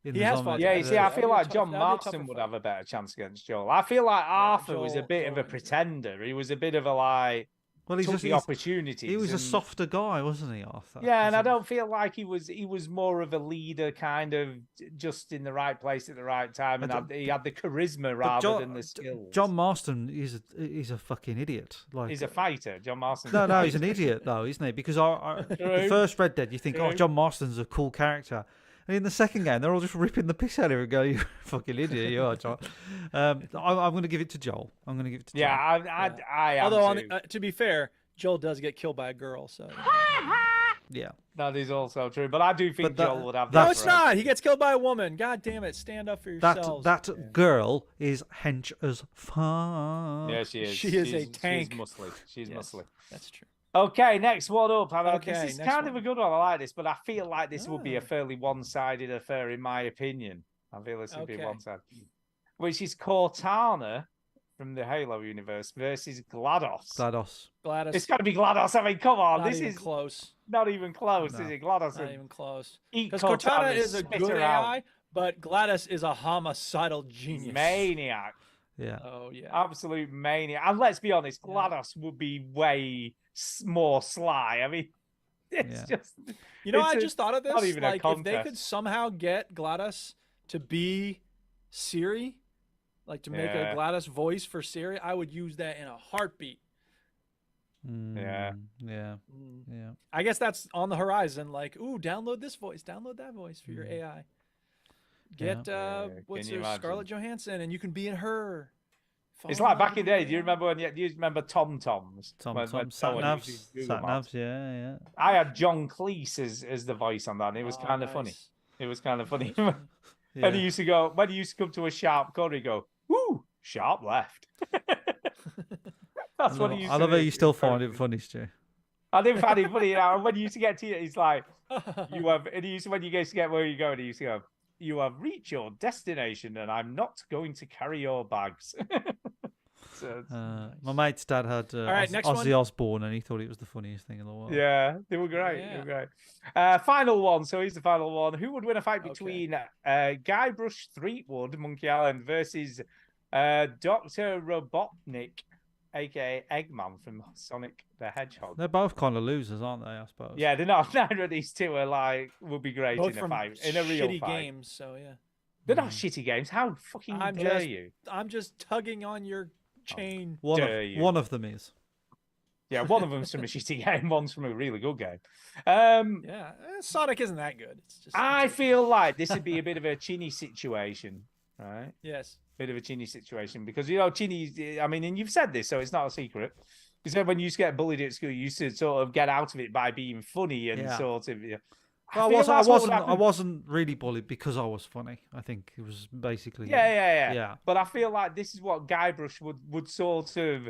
In He the has zombie- fought Yeah, you zombies. see, I That'd feel be a like tough- John that'd be a Marston tougher would fight. have a better chance against Joel. I feel like Arthur was a bit of a Joel- pretender. He was a bit of a like Well, he's took just the opportunities. he was a and- softer guy, wasn't he, Arthur? Yeah, and I He's a- don't feel like he was more of a leader, kind of just in the right place at the right time, and he had the charisma rather than the skills. John Marston is a fucking idiot. Like He's a fighter, John Marston. no, he's an idiot though, isn't he? Because the True. first Red Dead, you think, oh, True. John Marston's a cool character, and in the second game, they're all just ripping the piss out of him and go, "You fucking idiot, you are, John." I'm going to give it to Joel. I'm going to give it to Joel. Yeah, I am Although, too. to be fair, Joel does get killed by a girl, so. Yeah. That is also true, but I do think But that- Joel would have. that- No, that it's for not. He gets killed by a woman. God damn it! Stand up for yourselves. That girl is hench as fuck. Yeah, she is. She is a She's tank. muscly. She's Yes, muscly. That's true. Okay, next one up. Okay, this is next kind of one. a good one. I like this, but I feel like this would be a Ah. fairly one-sided affair, in my opinion. I feel this would be Okay. one-sided. Which is Cortana from the Halo universe versus GLaDOS. Gladys. It's got to be GLaDOS. I mean, come on. Not This even is close. not even close, No. is it? GLaDOS. Not and even close. eat Because Cortana, Cortana is a spit good her out. AI, but Gladys is a homicidal genius. Maniac. Yeah. Oh yeah. Absolute maniac. And let's be honest, GLaDOS would be way more sly. I mean, it's Yeah. just. You know, it's I a- just thought of this. not even a Like, if they could contest. somehow get Gladys to be Siri, like to make Yeah. a Gladys voice for Siri, I would use that in a heartbeat. Yeah. Yeah. Mm. Yeah. I guess that's on the horizon. Like, ooh, download this voice, download that voice for your AI. Get Yeah, what's can you her imagine? Scarlett Johansson, and you can be in her. It's Fall like back in in the day. Do you love. remember do you remember Tom Toms? Tom When someone Satnavs. used Google Maps? Satnavs. Yeah. Yeah. I had John Cleese as the voice on that. And it was Oh, kind of funny. nice. It was kind of funny. Yeah. And he used to go when he used to come to a sharp corner, he'd go, "Woo, sharp left." That's what he used I to love how do. you still find it funny, Stu. I didn't find it funny. You know, when you used to get to it, he's like, "You have." And he used to, when you guys get where you go, and he used to go, "You have reached your destination, and I'm not going to carry your bags." So, My mate's dad had right, next Ozzy one. Osbourne, and he thought it was the funniest thing in the world. yeah, they were great. They were great. Final one. So here's the final one. Who would win a fight between Guybrush Threepwood, Monkey Island, versus Dr. Robotnik, aka Eggman from Sonic the Hedgehog? They're both kind of losers, aren't they? I suppose. Yeah, they're not. Neither of these two are like would be great Both in a from fight, in a real shitty fight. games. So yeah, They're not shitty games. How fucking I'm dare just- you? I'm just tugging on your chain. Dare you. One of them is. Yeah, one of them's from a shitty game. One's from a really good game. Yeah, Sonic isn't that good. It's just. I feel like this would be a bit of a Chinny situation, right? Yes. Bit of a Chinny situation because Chinny. I mean, and you've said this, so it's not a secret. You said when you used to get bullied at school, you used to sort of get out of it by being funny and Yeah. sort of. Yeah. Well, I wasn't really bullied because I was funny. I think it was basically. Yeah. But I feel like this is what Guybrush would sort of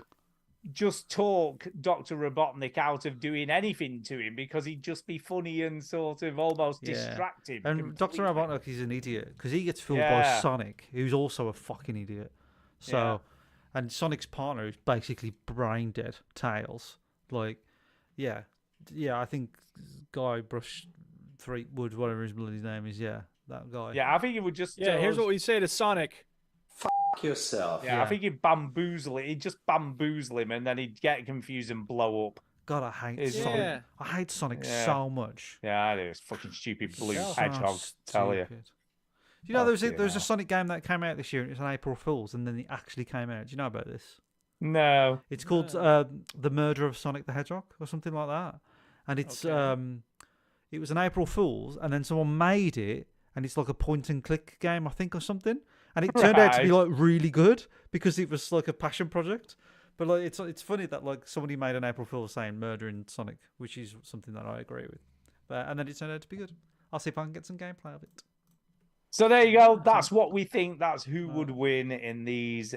just talk Dr. Robotnik out of doing anything to him because he'd just be funny and sort of almost distract him. And Dr. completely. Robotnik is an idiot because he gets fooled by Yeah. Sonic, who's also a fucking idiot. So, and Sonic's partner is basically brain dead. Tails, like, yeah, I think Guybrush Threepwood, whatever his bloody name is, that guy. Yeah, I think it would just. Yeah, here's what we say to Sonic. yourself. Yeah, I think he'd bamboozle it. He'd just bamboozle him, and then he'd get confused and blow up. God, I hate Is- Sonic. Yeah. I hate Sonic Yeah. so much. Yeah, I do. It's fucking stupid blue So hedgehog. Tell you. Stupid. You know, there was Fucking a hell. Sonic game that came out this year. And it was an April Fool's, and then it actually came out. Do you know about this? No. It's called The Murder of Sonic the Hedgehog or something like that. And it's it was an April Fool's, and then someone made it, and it's like a point and click game, I think, or something. And it turned out to be Right. like really good because it was like a passion project. But like it's funny that like somebody made an April Fool's saying murdering Sonic, which is something that I agree with. And then it turned out to be good. I'll see if I can get some gameplay of it. So there you go. That's what we think. That's who would win in these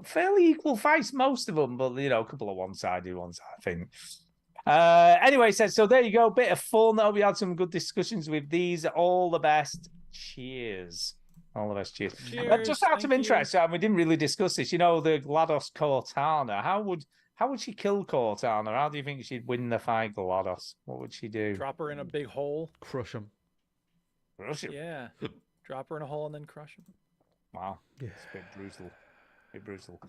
fairly equal fights, most of them, but a couple of one-sided ones, I think. Anyway, so there you go. Bit of fun. Hope we had some good discussions with these. All the best. Cheers. All the best. Cheers. Just out of interest, we didn't really discuss this. You know, the GLaDOS Cortana. How would she kill Cortana? How do you think she'd win the fight, GLaDOS? What would she do? Drop her in a big hole. Crush him. Crush him? Yeah. Drop her in a hole and then crush him. Wow. Yeah. It's a bit brutal. Brutal.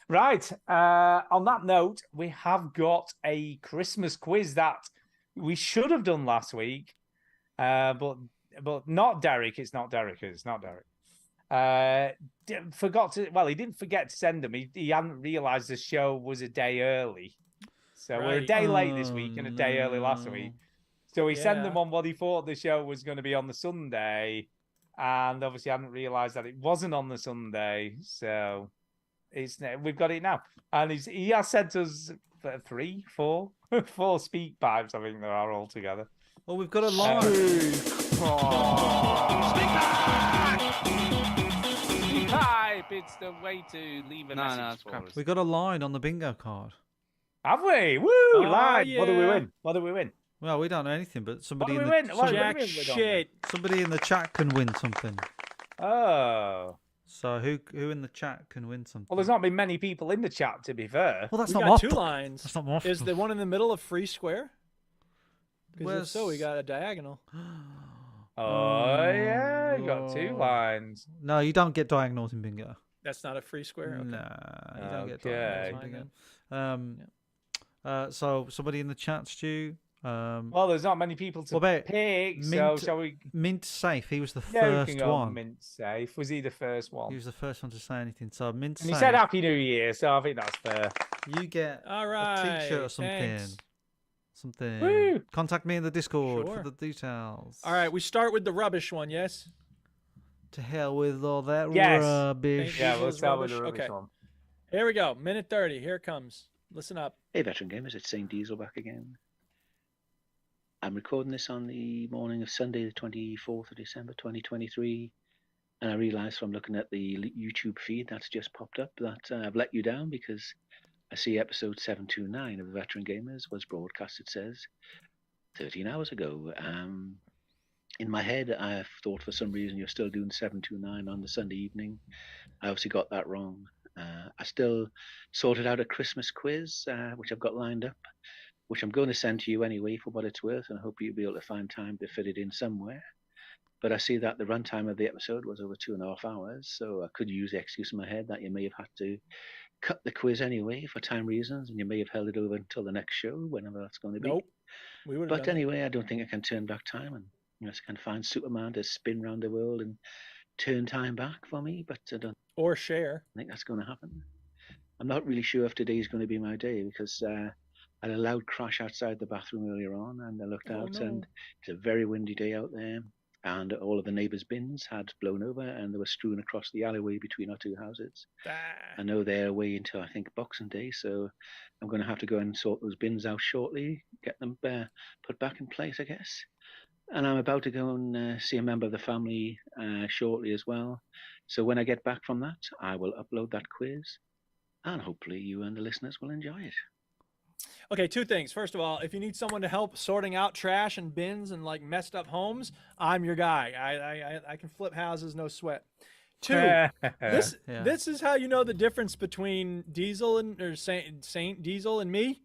Right. On that note, we have got a Christmas quiz that we should have done last week, but not Derek. It's not Derek. Forgot to. Well, he didn't forget to send them. He hadn't realised the show was a day early, so we're a day late this week and a day early last week. So he sent them on what he thought the show was going to be on the Sunday, and obviously hadn't realised that it wasn't on the Sunday. So. We've got it now, and he has sent us 4 speak pipes. I think there are all together. Well, we've got a line. Speak pipe. It's the way to leave a message for us. We got a line on the bingo card. Have we? Woo! Line. Yeah. What do we win? Well, we don't know anything, but somebody What in do we the win? Jack shit. somebody in the chat can win something. Oh. So who in the chat can win something? Well, there's not been many people in the chat, to be fair. Well, that's We not got my 2 lines. That's not my Is the one in the middle a free square? Because Where's- if so, we got a diagonal. Oh, yeah. You got 2 lines. No, you don't get diagonals in bingo. That's not a free square? Okay. Nah, you don't get Okay. diagonals in bingo. So somebody in the chat, Stu. Well, there's not many people to What about pick, so Mint- shall we? Mint Safe. He was the Yeah, we first can go one. Mint Safe. Was he the first one? He was the first one to say anything. So Mint And Safe. he said Happy New Year, so I think that's fair. You get All right. a t-shirt or something. thanks. Something. Woo! Contact me in the Discord Sure. for the details. All right, we start with the rubbish one, yes? To hell with all that Yes. rubbish. Thank Yeah, you. we'll Those start with the rubbish? rubbish Okay. one. Here we go. Minute 30. Here it comes. Listen up. Hey, veteran gamers, it's St. Diesel back again. I'm recording this on the morning of Sunday, the 24th of December, 2023. And I realised from looking at the YouTube feed that's just popped up that I've let you down because I see episode 729 of the Veteran Gamers was broadcast, it says, 13 hours ago. In my head, I thought for some reason you're still doing 729 on the Sunday evening. I obviously got that wrong. I still sorted out a Christmas quiz, which I've got lined up, which I'm going to send to you anyway for what it's worth, and I hope you'll be able to find time to fit it in somewhere. But I see that the runtime of the episode was over 2.5 hours, so I could use the excuse in my head that you may have had to cut the quiz anyway for time reasons, and you may have held it over until the next show, whenever that's going to be. Nope. We would have But anyway, I don't think I can turn back time, and unless I can find Superman to spin around the world and turn time back for me, but I don't Or share. think that's going to happen. I'm not really sure if today's going to be my day because I had a loud crash outside the bathroom earlier on, and I looked out, no. and it's a very windy day out there, and all of the neighbours' bins had blown over, and they were strewn across the alleyway between our 2 houses. I know they're away until I think Boxing Day, so I'm going to have to go and sort those bins out shortly, get them put back in place, I guess. And I'm about to go and see a member of the family shortly as well. So when I get back from that, I will upload that quiz, and hopefully you and the listeners will enjoy it. Okay, 2 things. First of all, if you need someone to help sorting out trash and bins and like messed up homes, I'm your guy. I can flip houses, no sweat. 2, this is how you know the difference between Diesel and Saint Diesel and me,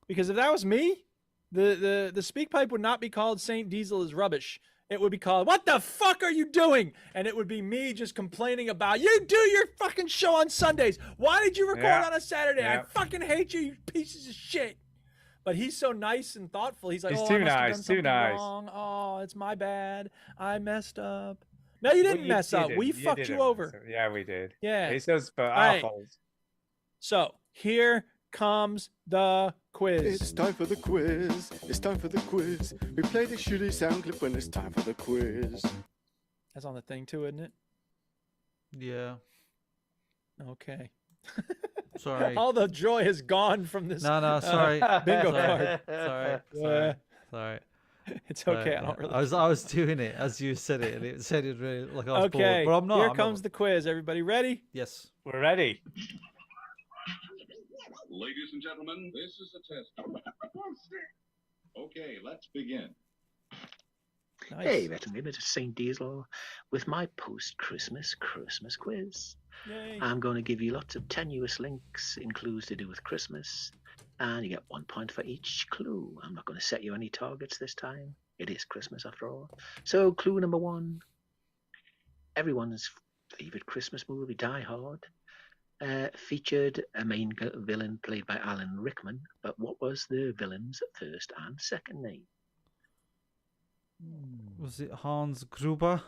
because if that was me, the speak pipe would not be called Saint Diesel is rubbish. It would be called, what the fuck are you doing? And it would be me just complaining about, you do your fucking show on Sundays. Why did you record on a Saturday? I fucking hate you, you pieces of shit. But he's so nice and thoughtful. He's like, He's oh, too I must have nice, done too something nice. wrong. Oh, it's my bad. I messed up. No, you didn't mess up. We fucked you over. Yeah, we did. Yeah. It's just but All our right. fault. So here comes the quiz. It's time for the quiz. It's time for the quiz. We play the shitty sound clip when it's time for the quiz. That's on the thing too, isn't it? Yeah. Okay. Sorry. All the joy is gone from this. No, sorry. Bingo Sorry. card. Sorry. It's okay. I don't really. I was doing it as you said it, and it sounded really like I was Okay. bored. But I'm not. Here I'm comes not. the quiz. Everybody ready? Yes. We're ready. Ladies and gentlemen, this is a test. let's begin. Nice. Hey, veteran gamers, it's St. Diesel with my post-Christmas Christmas quiz. Yay. I'm going to give you lots of tenuous links in clues to do with Christmas, and you get 1 point for each clue. I'm not going to set you any targets this time. It is Christmas after all. So, clue number 1. Everyone's favourite Christmas movie, Die Hard, featured a main villain played by Alan Rickman, but what was the villain's first and second name? Was it Hans Gruber?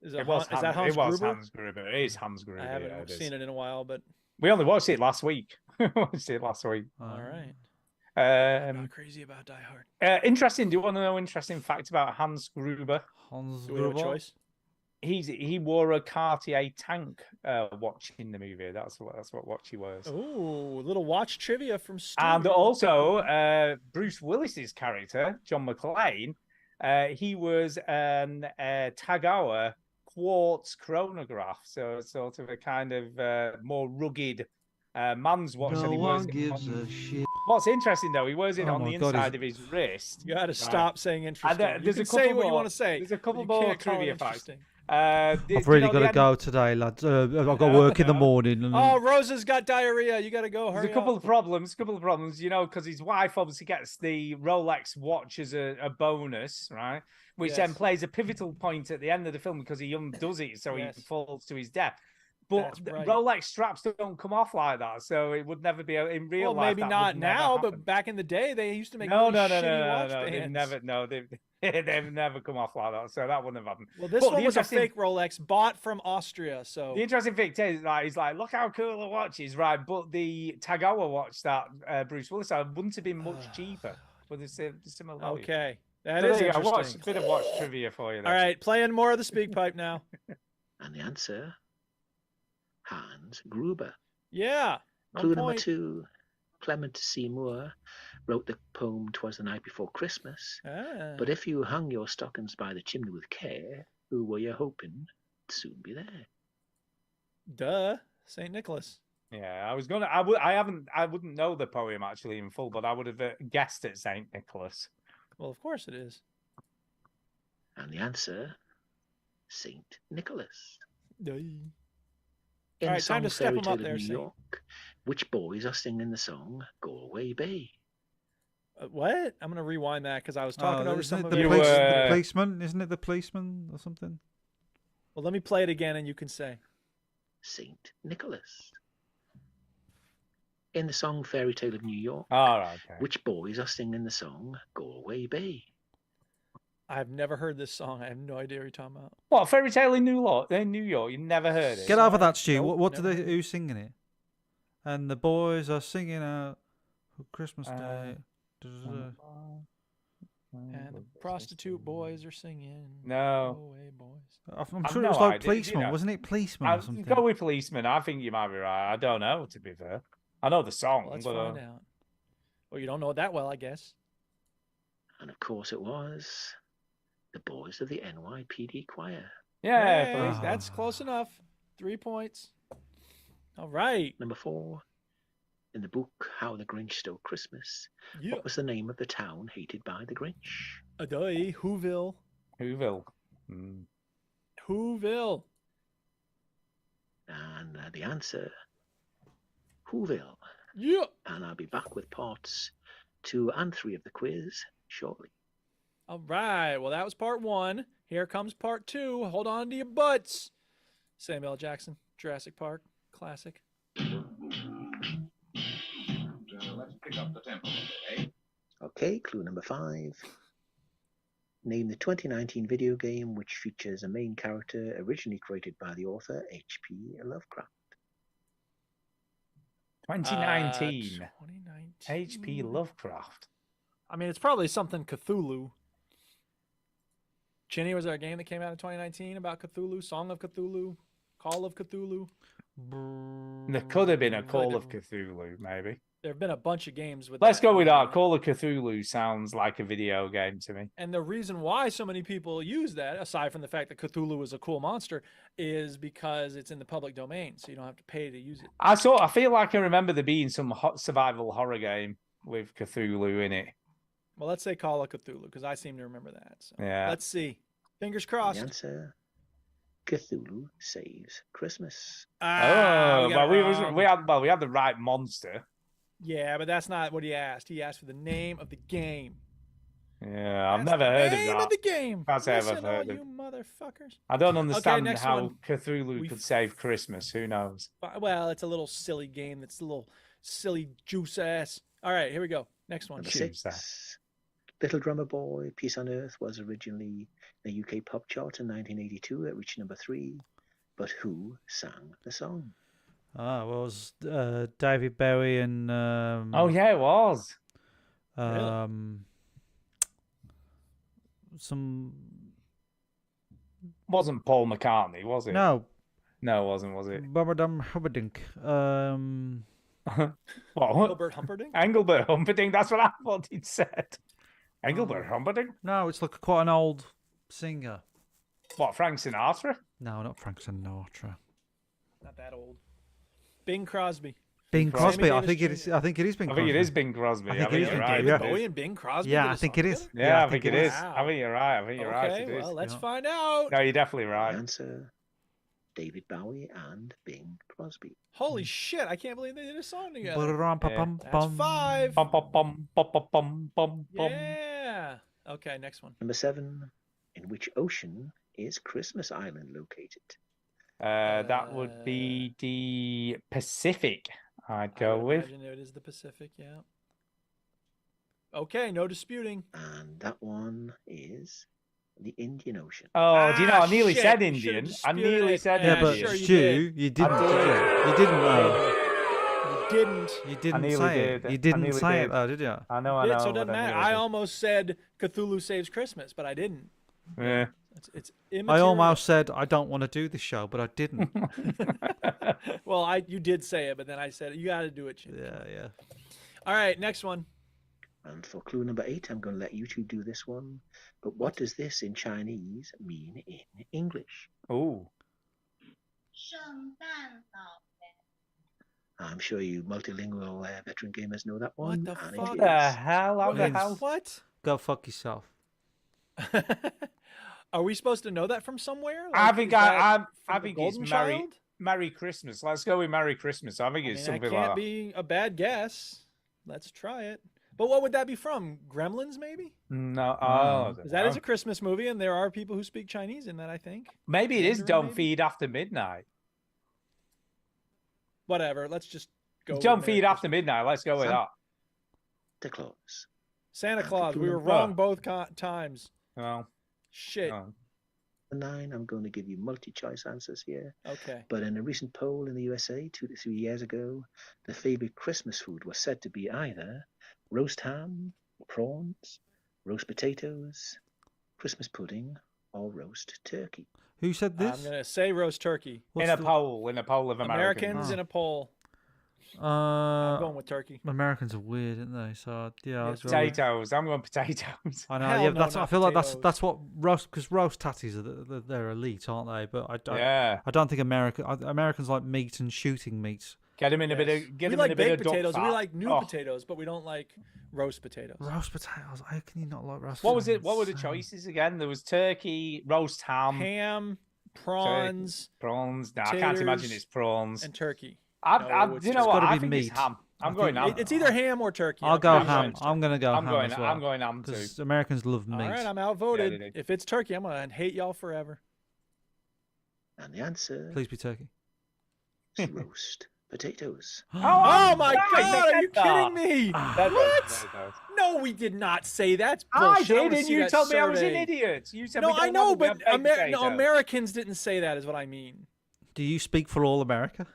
Is It that was Hans Hans Gruber? Gruber. It is Hans Gruber. I haven't yeah, it is. seen it in a while, but We only watched it last week. watched it last week. all right. I'm Um, not crazy about Die Hard. interesting. Do you want to know an interesting fact about Hans Gruber? Hans Do we have a Gruber. choice? He wore a Cartier tank watch in the movie. That's what watch he wears. Ooh, little watch trivia from Stu. And also, Bruce Willis's character, John McClane, he was an Tagawa quartz chronograph, so sort of a kind of more rugged man's watch. No and he one wears it gives on- a shit. What's interesting though, he wears it Oh on my the God, inside of his wrist. You got to Right. stop saying interesting. there's you a can couple say what you more- want to say. there's a couple but you more can't call it trivia facts. interesting. I've really got to go today, lads. I've got work in the morning. And Oh, Rosa's got diarrhea. You got to go. There's Hurry a couple up. of problems, you know, because his wife obviously gets the Rolex watch as a bonus, right? Which then Yes. plays a pivotal point at the end of the film because he undoes it, so Yes. he falls to his death. But That's right. Rolex straps don't come off like that, so it would never be in real Well, life. maybe that not would never now, happen. but back in the day, they used to make no, really no, shitty watch they've bands. never, no, they've never come off like that, so that wouldn't have happened. Well, this But one the was a interesting- fake Rolex bought from Austria. So The interesting thing is, like, he's like, look how cool the watch is, right? But the Tagawa watch that Bruce Willis had wouldn't have been much cheaper with the similar value. okay, that So is there you go. interesting. A bit of watch trivia for you. All There. right, playing more of the speak pipe now. And the answer, Hans Gruber. Yeah. Clue One number point. 2. Clement C. Moore wrote the poem "'Twas the Night Before Christmas." Ah. But if you hung your stockings by the chimney with care, who were you hoping would soon be there? Duh, St. Nicholas. Yeah, I was gonna. I wouldn't know the poem actually in full, but I would have guessed at Saint Nicholas. Well, of course it is. And the answer, Saint Nicholas. Duh. In All the right, time song to step Fairy 'em Tale up of there, New Saint. York, which boys are singing the song "Go Away, Bay"? What? I'm gonna rewind that because I was talking over isn't some it of the, it. the policeman? Isn't it the policeman or something? Well, let me play it again, and you can say. Saint Nicholas. In the song Fairy Tale of New York, All right. Okay. which boys are singing the song "Go Away, Bay"? I've never heard this song. I have no idea what you're talking about. What Fairy Tale in New York? In New York, you never heard it. Get over that, Stu. Nope, What do never they? heard. Who's singing it? And the boys are singing out for Christmas Day. And the prostitute boys are singing. No. Go away, boys. I'm I've sure it was no like idea, policeman, you know. wasn't it? Policeman or something. Go with policeman. I think you might be right. I don't know, to be fair. I know the song, Well, let's but find out. Well, you don't know it that well, I guess. And of course, it was the boys of the NYPD choir. yeah, Hey, police- that's close enough. 3 points. All right. Number 4. In the book How the Grinch Stole Christmas, Yeah. what was the name of the town hated by the Grinch? Adoy, Whoville. Whoville. Mm. Whoville. And the answer, Whoville. Yeah. And I'll be back with parts 2 and 3 of the quiz shortly. All right. Well, that was part 1. Here comes part 2. Hold on to your butts. Samuel L. Jackson, Jurassic Park, classic. Let's pick up the tempo, eh? Okay, clue number 5. Name the 2019 video game which features a main character originally created by the author H.P. Lovecraft. 2019. 2019. H.P. Lovecraft. I mean, it's probably something Cthulhu. Chinny, was there a game that came out in 2019 about Cthulhu? Song of Cthulhu? Call of Cthulhu? There could have been a Really Call of different. Cthulhu, maybe. There have been a bunch of games with Let's that go with in that. it. Call of Cthulhu sounds like a video game to me. And the reason why so many people use that, aside from the fact that Cthulhu is a cool monster, is because it's in the public domain, so you don't have to pay to use it. I feel like I remember there being some hot survival horror game with Cthulhu in it. Well, let's say Call of Cthulhu because I seem to remember that. So. Yeah. Let's see. Fingers The crossed. answer: Cthulhu Saves Christmas. Ah, Oh, we got but it wrong. we had the right monster. Yeah, but that's not what he asked. He asked for the name of the game. Yeah, I've That's never the heard of name that. of the game. Can't say I've Listen, ever all heard of you motherfuckers. I don't understand next how one. Cthulhu We could save Christmas. Who knows? Well, it's a little silly game. That's a little silly juice ass. All right, here we go. Next one. Number Choose 6. Little Drummer Boy, Peace on Earth was originally a UK pop chart in 1982. It reached number 3. But who sang the song? Ah, well, it was David Bowie and Oh yeah, it was. some Wasn't Paul McCartney, was it? no No, it wasn't, was it? Babadum Hubbardink. What? Engelbert Humperdinck? Engelbert Humperdinck, that's what I thought he'd said. Engelbert Humperdinck? No, it's like quite an old singer. What, Frank Sinatra? No, not Frank Sinatra. Not that old. Bing Crosby. Bing Crosby. Crosby. I Davis think it Jr. is. I think it is Bing I Crosby. think it is Bing Crosby. I think it is you're Bing right. Crosby, yeah. Bowie and Bing Crosby. Yeah, did I a think song it is. together? Yeah, I think it is. Wow. I think you're right. I think you're right. Okay, It is. well, let's Yeah. find out. No, you're definitely The right. answer: David Bowie and Bing Crosby. Holy shit, I can't believe they did a song together. Ba-da-rum-pa-pum, That's bum. 5. Bum, bum, bum, bum, bum, bum, bum, bum. Yeah. Okay, next one. Number 7. In which ocean is Christmas Island located? That would be the Pacific, I'd I go would with. imagine it is the Pacific, yeah. Okay, no disputing. And that one is the Indian Ocean. Oh, do you know, I nearly shit, said you should've Indian. I disputed nearly it. said Yeah, Yeah, but Indian. sure you Stu, did. you didn't. I Did did. you? You didn't know. You didn't. You I didn't nearly say it. did. You I didn't nearly say it did. though, did you? I know, Yeah, so it doesn't but matter. nearly I did. almost said Cthulhu Saves Christmas, but I didn't. Yeah. It's I immaterial. almost said I don't want to do this show, but I didn't. Well, you did say it, but then I said you got to do it. Jim. Yeah. All right, next one. And for clue number 8, I'm going to let you two do this one. But what does this in Chinese mean in English? Oh. I'm sure you multilingual veteran gamers know that What one. the and fuck? it What the is hell? How the Means- hell? What? Go fuck yourself. Are we supposed to know that from somewhere? I Like, think is that I from the think it's Golden Merry Child? Merry Christmas. Let's go with Merry Christmas. I think I it's mean, something that can't like that. be a bad guess. Let's try it. But what would that be from? Gremlins, maybe? No, oh, Because that is a Christmas movie, and there are people who speak Chinese in that, I think. maybe it is Mandarin, Don't maybe? Feed After Midnight. Whatever. Let's just go. with Don't Merry Feed After Christmas. Midnight. Let's go with that. Santa Claus. Santa Claus. We were Oh. wrong both times. Well, Shit. oh. 9, I'm going to give you multi-choice answers here. Okay. But in a recent poll in the USA 2 to 3 years ago, the favorite Christmas food was said to be either roast ham, prawns, roast potatoes, Christmas pudding, or roast turkey. Who said this? I'm gonna say roast turkey. What's in a the- poll of Americans. Americans in a poll. I'm going with turkey. Americans are weird, aren't they? So yeah, Yes, I'd go with- Potatoes. I'm going potatoes. I know. Hell Yeah, no, that's. I not feel like potatoes. that's what roast because roast tatties are they're elite, aren't they? But I don't. Yeah. I don't think Americans like meat and shooting meat. Get them in a bit Yes. of. Get We them like in a bit baked of duck potatoes. We fat. like new Oh. potatoes, but we don't like roast potatoes. Roast potatoes. How can you not like roast? What was it? potatoes? What were the choices again? There was turkey, roast ham, Ham, prawns, prawns. No, I can't imagine taters, it's prawns. and turkey. I, No, do you it's know just what? gotta I be think it's meat. ham. I'm I going think ham. It's either ham or turkey. I'll I'm go pretty sure ham. it's I'm gonna go I'm ham going. as well. I'm going ham too. Because Americans love meat. All right, I'm outvoted. they do. If it's turkey, I'm gonna hate y'all forever. And the answer Please be turkey. is roast potatoes. Oh my right, god, they are said you that. kidding me? That- What? that- No, we did not say that's I bullshit. did, wanna and see you that told me I was an survey. idiot. You said No, we don't I know, have but baked no, potatoes. Americans didn't say that. Is what I mean. Do you speak for all America?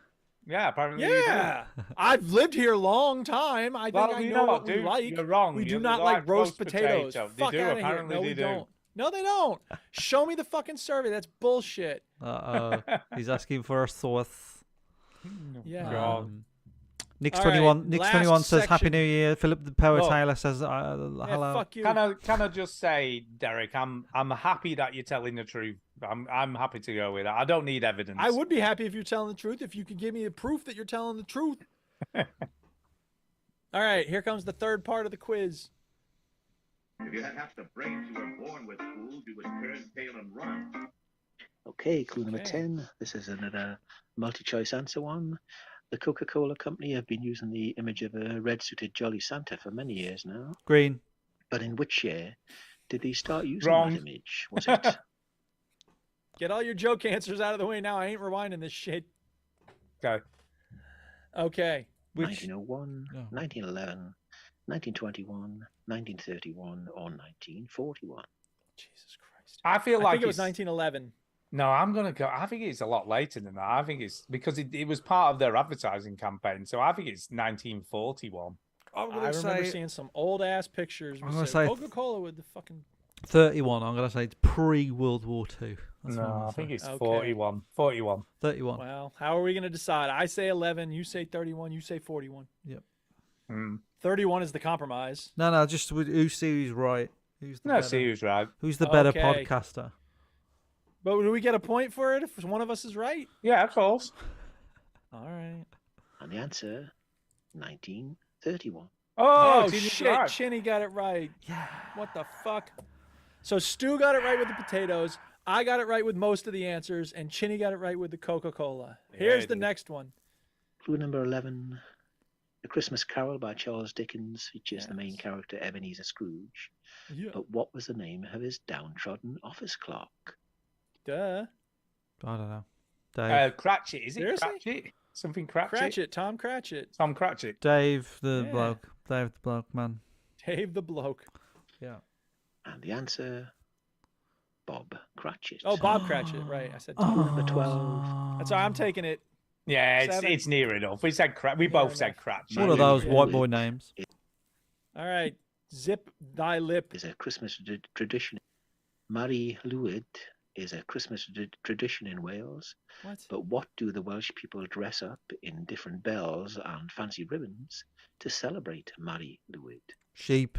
Yeah, apparently. you do. Yeah, I've lived here a long time. I think Well, I you know know what what, we dude? like. You're wrong. We do You not like like roast roast potatoes. potato. They Fuck do, out of here. apparently No, they we do. don't. No, they don't. Show me the fucking survey. That's bullshit. He's asking for a thoughts. Yeah. God. Nick's All right, 21. Nick's last 21 says Happy section. New Year. Philip the Power Look. Taylor says Yeah, hello. fuck you. Can I just say, Derek, I'm happy that you're telling the truth. I'm happy to go with that. I don't need evidence. I would be happy if you're telling the truth. If you could give me a proof that you're telling the truth. All right, here comes the third part of the quiz. If you had half the brains you were born with, fools, you would turn tail and run. Okay, clue number Okay. 10. This is another multi-choice answer one. The Coca-Cola Company have been using the image of a red-suited Jolly Santa for many years now. Green. But in which year did they start using Wrong. that image? Was it Get all your joke answers out of the way now. I ain't rewinding this shit. Okay. Okay. Which 1901, No. 1911, 1921, 1931, or 1941? Jesus Christ. I feel I like think it was it's- 1911. No, I'm gonna go. I think it's a lot later than that. I think it's because it was part of their advertising campaign. So I think it's 1941. I'm I gonna remember say seeing some old ass pictures. I'm with gonna say say- Coca-Cola with the fucking. 31. I'm gonna say it's pre-World War II. That's what I'm No, gonna I think say. it's Okay. 41. 41. 31. Well, how are we gonna decide? I say 11. You say 31. You say 41. Mm. 31 is the compromise. No, just who's right? Who's the No, better? see who's right. Who's the better Okay. podcaster? But do we get a point for it if one of us is right? Yeah, of course. All right. And the answer, 1931. Oh, Oh, see, he's shit. right. Chinny got it right. Yeah. What the fuck? So Stu got it right with the potatoes. I got it right with most of the answers, and Chinny got it right with the Coca-Cola. Here's he the did. next one. Clue number 11. A Christmas Carol by Charles Dickens features the main Yes. character Ebenezer Scrooge. Yeah. But what was the name of his downtrodden office clerk? Duh. I don't know. Dave. Cratchit. Is it Seriously? Cratchit? Something Cratchit? Cratchit. Tom Cratchit. Tom Cratchit. Dave the Yeah. bloke. Dave the bloke, man. Dave the bloke. Yeah. And the answer, Bob Cratchit. Oh, Bob Cratchit. Right. I said Oh. Tom. Number 12. That's all right. I'm taking it. Yeah, it's 7. it's near enough. We said we Near both said enough. Cratchit. One of those Yeah. white boy names. All right. Zip thy lip. Is a Christmas tradition. Mari Lwyd is a Christmas tradition in Wales. What? But what do the Welsh people dress up in different bells and fancy ribbons to celebrate Mari Lwyd? Sheep.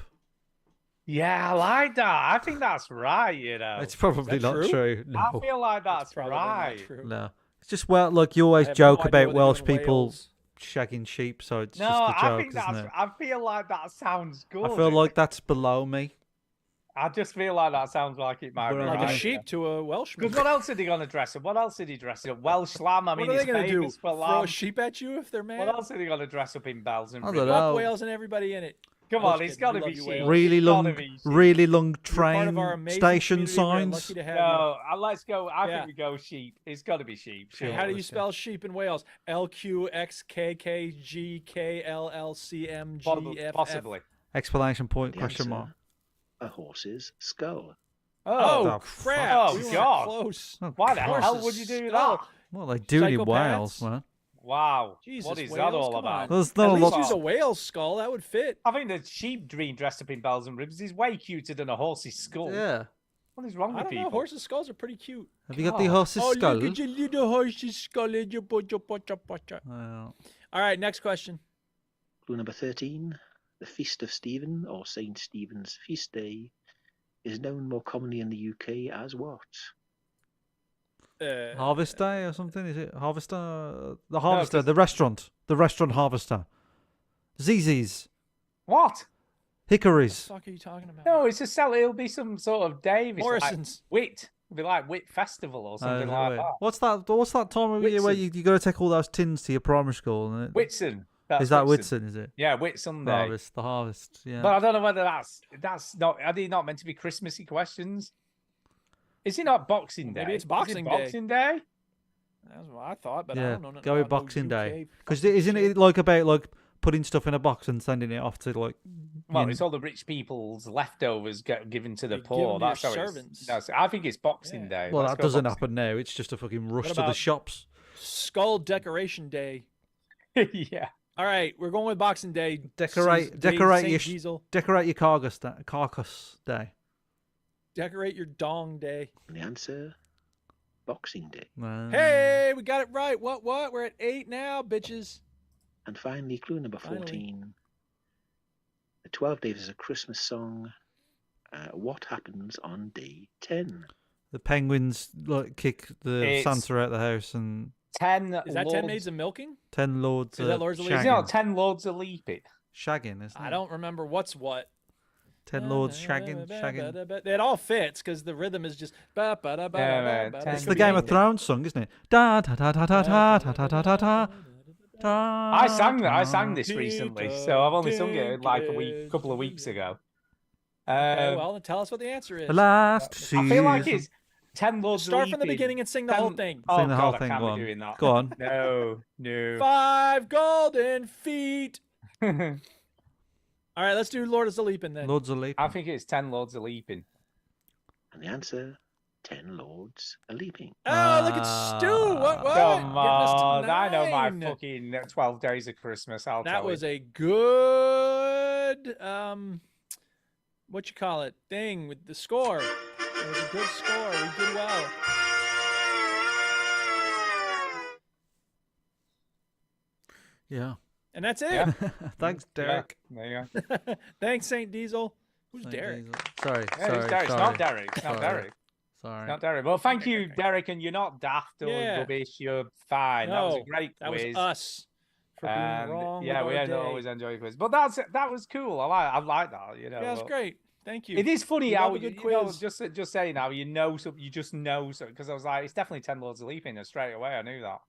Yeah, I like that. I think that's right, you know. It's probably that not true? true. I No. feel like that's Probably right. not true. No. It's just, well, look, you always I have joke no idea about what they do Welsh in people Wales. shagging sheep, so it's No, just a I joke, think isn't that's. it? I feel like that sounds good. I feel like that's below me. I just feel like that sounds like it might be Well, Like right. a sheep to a Welshman. Because what else are they going to dress up? What else did he dress up? Welsh lamb. I mean, what are he's they going to do? famous for Throw lamb. a sheep at you if they're mad? What else are they going to dress up in bells and I don't ribbons? know. Fuck Wales and everybody in it. Come I on, was it's kidding. got We to be love you, sheep. Wales. Really It's gotta long, be sheep. really long You're part train of our amazing station community. We're signs. lucky to have No, let's go. I Yeah. think we go sheep. It's got to be sheep. you. Sure. How do you spell sheep in Wales? LQXKKGKLLCMGFF. Possibly. Exclamation point, The question answer, mark. a horse's skull. Oh, the crap. fuck? We Oh, were God. close. Oh, Why the Horse's hell would you do skull. that? Well, they do it in Psychopaths. Wales, man. Wow. Jesus, what is Wales, that all come about? on. There's At not a least lot. use a whale's skull. That would fit. I think the sheep dream dressed up in bells and ribbons is way cuter than a horse's skull. Yeah. What is wrong I with don't people? know. Horses' skulls are pretty cute. Have you got the God. horse's Oh, skull? look at your little horse's skull in your butcha. Well, All right, next question. Clue number 13. The Feast of Stephen, or St. Stephen's Feast Day, is known more commonly in the UK as what? Harvest Day or something? Is it Harvester? The Harvester, 'cause- the restaurant Harvester. Zzz's, What? Hickories. What the fuck are you talking about? No, it's a sell. It'll be some sort of day. It's like Morrison's. Wit. It'll be like Wit Festival or something Is like it? that. What's that time of year where Whitsun. you got to take all those tins to your primary school? And Whitsun. is that Whitsun? Is it? Yeah, Whit Sunday. The harvest. Yeah. But I don't know whether that's not. Are they not meant to be Christmassy questions? Is it not Boxing Day? Maybe it's Is it Boxing Day. Boxing Day. That's what I thought, but I yeah. don't know. nothing Go with about no Boxing Day. UK Because fucking isn't shit. it like about like putting stuff in a box and sending it off to like? Well, you it's all the rich people's leftovers get given to the You give poor. them to That's how your it's. servants. That's, I think it's Boxing Yeah. Day. Well, Let's that go doesn't Boxing- happen now. It's just a fucking rush What to the about- shops. Skull Decoration Day. Yeah. All right, we're going with Boxing Day. Decorate Saint your Diesel. decorate your carcass day. Decorate your dong day. And the answer, Boxing Day. Hey, we got it right. What? We're at 8 now, bitches. And finally, clue number Finally. 14. The 12 Days is a Christmas song. What happens on day 10? The penguins like kick the It's- Santa out the house and 10 Is that lords... 10 Maids of Milking? 10 lords. Is that Lords of Is it shagging. not 10 lords of leaping? Shagging, isn't it? I don't remember what's what. 10 lords shagging. It all fits because the rhythm is just. It's the Game of Thrones song, isn't it? Da da da da da da da da da da. I sang this recently, so I've only sung it like a couple of weeks ago. Okay, well, then tell us what the answer is. The last season. I feel like it's 10 Lords Start from the Leaping. beginning and sing the whole thing. Oh, Sing the whole God, thing. I can't Go be on. doing that. Go on. No. 5 golden feet. All right, let's do Lord of the Leaping then. Lords of Leaping. I think it's 10 Lords of Leaping. And the answer, 10 lords are leaping. Oh, look at Stu. What? Come on. Getting us to I know my 9. fucking 12 Days of Christmas. I'll That tell was you. a good, what you call it, thing with the score. It was a good score. We did well. Yeah. And that's it. Yeah. Thanks, Derek. Yeah, there you go. Thanks, Saint Diesel. Who's Saint Derek? Diesel. Sorry. Yeah, sorry. it's Derek. It's sorry. not Derek. It's not Sorry. Derek. Sorry. Not Derek. Well, thank you, Derek, and you're not daft or Yeah. rubbish. You're fine. that was a great that quiz. was us for being And, wrong. yeah, with we our day. always enjoy quiz. But that was cool. I like that. You know, Yeah, that's but great. Thank you. It is funny We how love a good you know, quiz. just saying now you know so you just know so because I was like it's definitely 10 Lords of Leaping and straight away I knew that.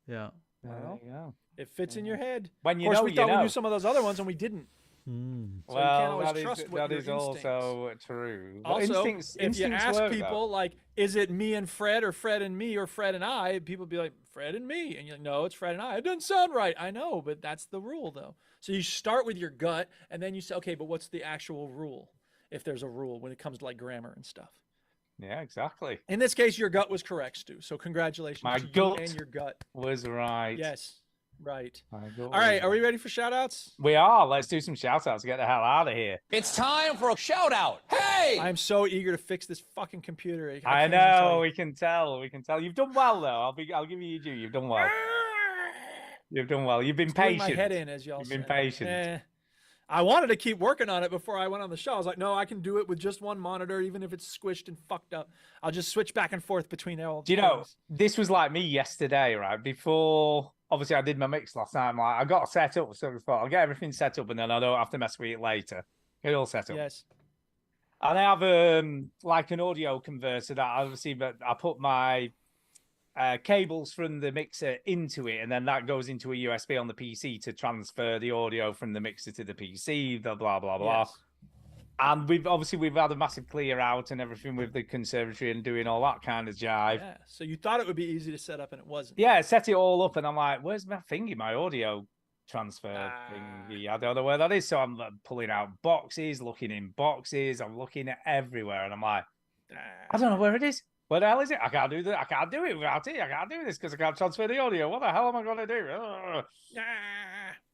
Yeah. Well, There you go. It fits in your head. When you of course, know, we you thought we know. knew some of those other ones and we didn't. So you can't Well, always that trust is what your also true. But Also, instincts if you ask work, people like, is it me and Fred or Fred and me or Fred and I, people be like, Fred and me. And you're like, no, it's Fred and I. It doesn't sound right. I know, but that's the rule though. So you start with your gut and then you say, okay, but what's the actual rule? If there's a rule when it comes to like grammar and stuff. Yeah, exactly. In this case, your gut was correct, Stu. So congratulations My to you gut and your gut. was right. Yes, right. My gut All right, was are we right. ready for shout-outs? We are. Let's do some shout outs to get the hell out of here. It's time for a shout out. Hey! I'm so eager to fix this fucking computer. I can't even tell know, you. we can tell. We can tell. You've done well though. I'll give you due. You've done well. You've done well. You've been It's doing patient. my head in, as y'all You've been said. patient. I wanted to keep working on it before I went on the show. I was like, no, I can do it with just one monitor, even if it's squished and fucked up. I'll just switch back and forth between all. Do you know, this was like me yesterday, right? Before, obviously, I did my mix last night. I'm like, I got set up, so I thought I'll get everything set up, and then I don't have to mess with it later. Get it all set up. Yes. And I have like an audio converter that obviously, but I put my cables from the mixer into it, and then that goes into a USB on the PC to transfer the audio from the mixer to the PC. The blah blah blah. Yes. And we've had a massive clear out and everything with the conservatory and doing all that kind of jive. Yeah. So you thought it would be easy to set up, and it wasn't. Yeah, set it all up, and I'm like, "Where's my thingy? My audio transfer thingy? I don't know where that is." So I'm pulling out boxes, looking in boxes. I'm looking at everywhere, and I'm like, "I don't know where it is. Where the hell is it? I can't do that. I can't do it without it. I can't do this because I can't transfer the audio. What the hell am I going to do?"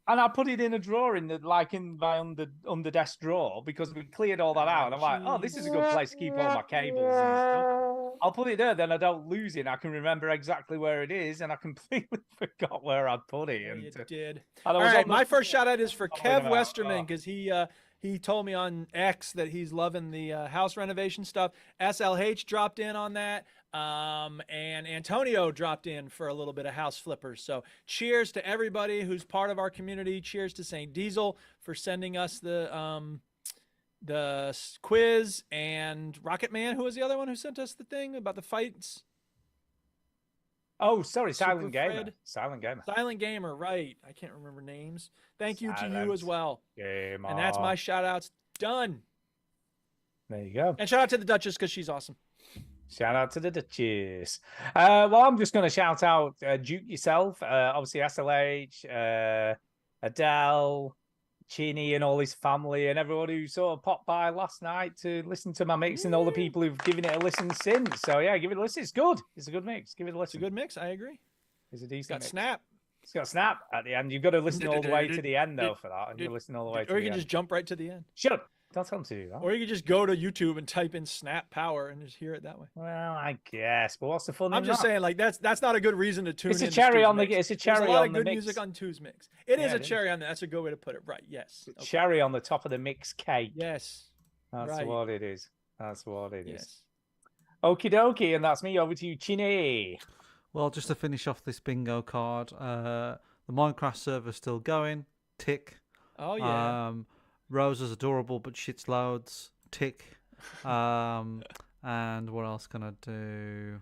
And I put it in a drawer in my under desk drawer because we cleared all that out. And I'm like, "Oh, this is a good place to keep all my cables and stuff. I'll put it there, then I don't lose it. I can remember exactly where it is, and I completely forgot where I'd put it." Yeah, And you did. and I All was right, on the- my first shout out is for Talking Kev about- Westerman because he told me on X that he's loving the house renovation stuff. SLH dropped in on that, and Antonio dropped in for a little bit of house flippers. So cheers to everybody who's part of our community. Cheers to Saint Diesel for sending us the quiz, and Rocket Man, who was the other one who sent us the thing about the fights. Oh, sorry, Super Silent Gamer. Fred. Silent Gamer. Silent Gamer, right. I can't remember names. Thank you to you Silent as well. Gamer. And that's my shout outs done. There you go. And shout out to the Duchess because she's awesome. Shout out to the Duchess. Well, I'm just going to shout out Duke yourself, obviously SLH, Adele, Chinny and all his family and everyone who sort of popped by last night to listen to my mix and all the people who've given it a listen since. So yeah, give it a listen. It's good. It's a good mix. Give it a listen. It's a good mix. I agree. It's a decent It's got mix. snap. It's got snap at the end. You've got to listen all the way to the end though for that. You listen all the way to Or the you can end. just jump right to the end. Shut up. Don't tell them to do that. Or you can just go to YouTube and type in snap power and just hear it that way. Well, I guess. But what's the fun? I'm in just that? saying, like that's not a good reason to tune in. It's a to cherry Stu's on the. mix. It's a cherry There's a lot on of the good mix. music on Tu's mix. It is Yeah, a it is. cherry on there. That's a good way to put it. Right? Yes. Okay. Cherry on the top of the mix cake. Yes. That's right. what it is. That's what it is. Yes. Okie dokie, and that's me. Over to you, Chinny. Well, just to finish off this bingo card, the Minecraft server's still going. Tick. Oh yeah. Rose is adorable, but shits loads. Tick. And what else can I do?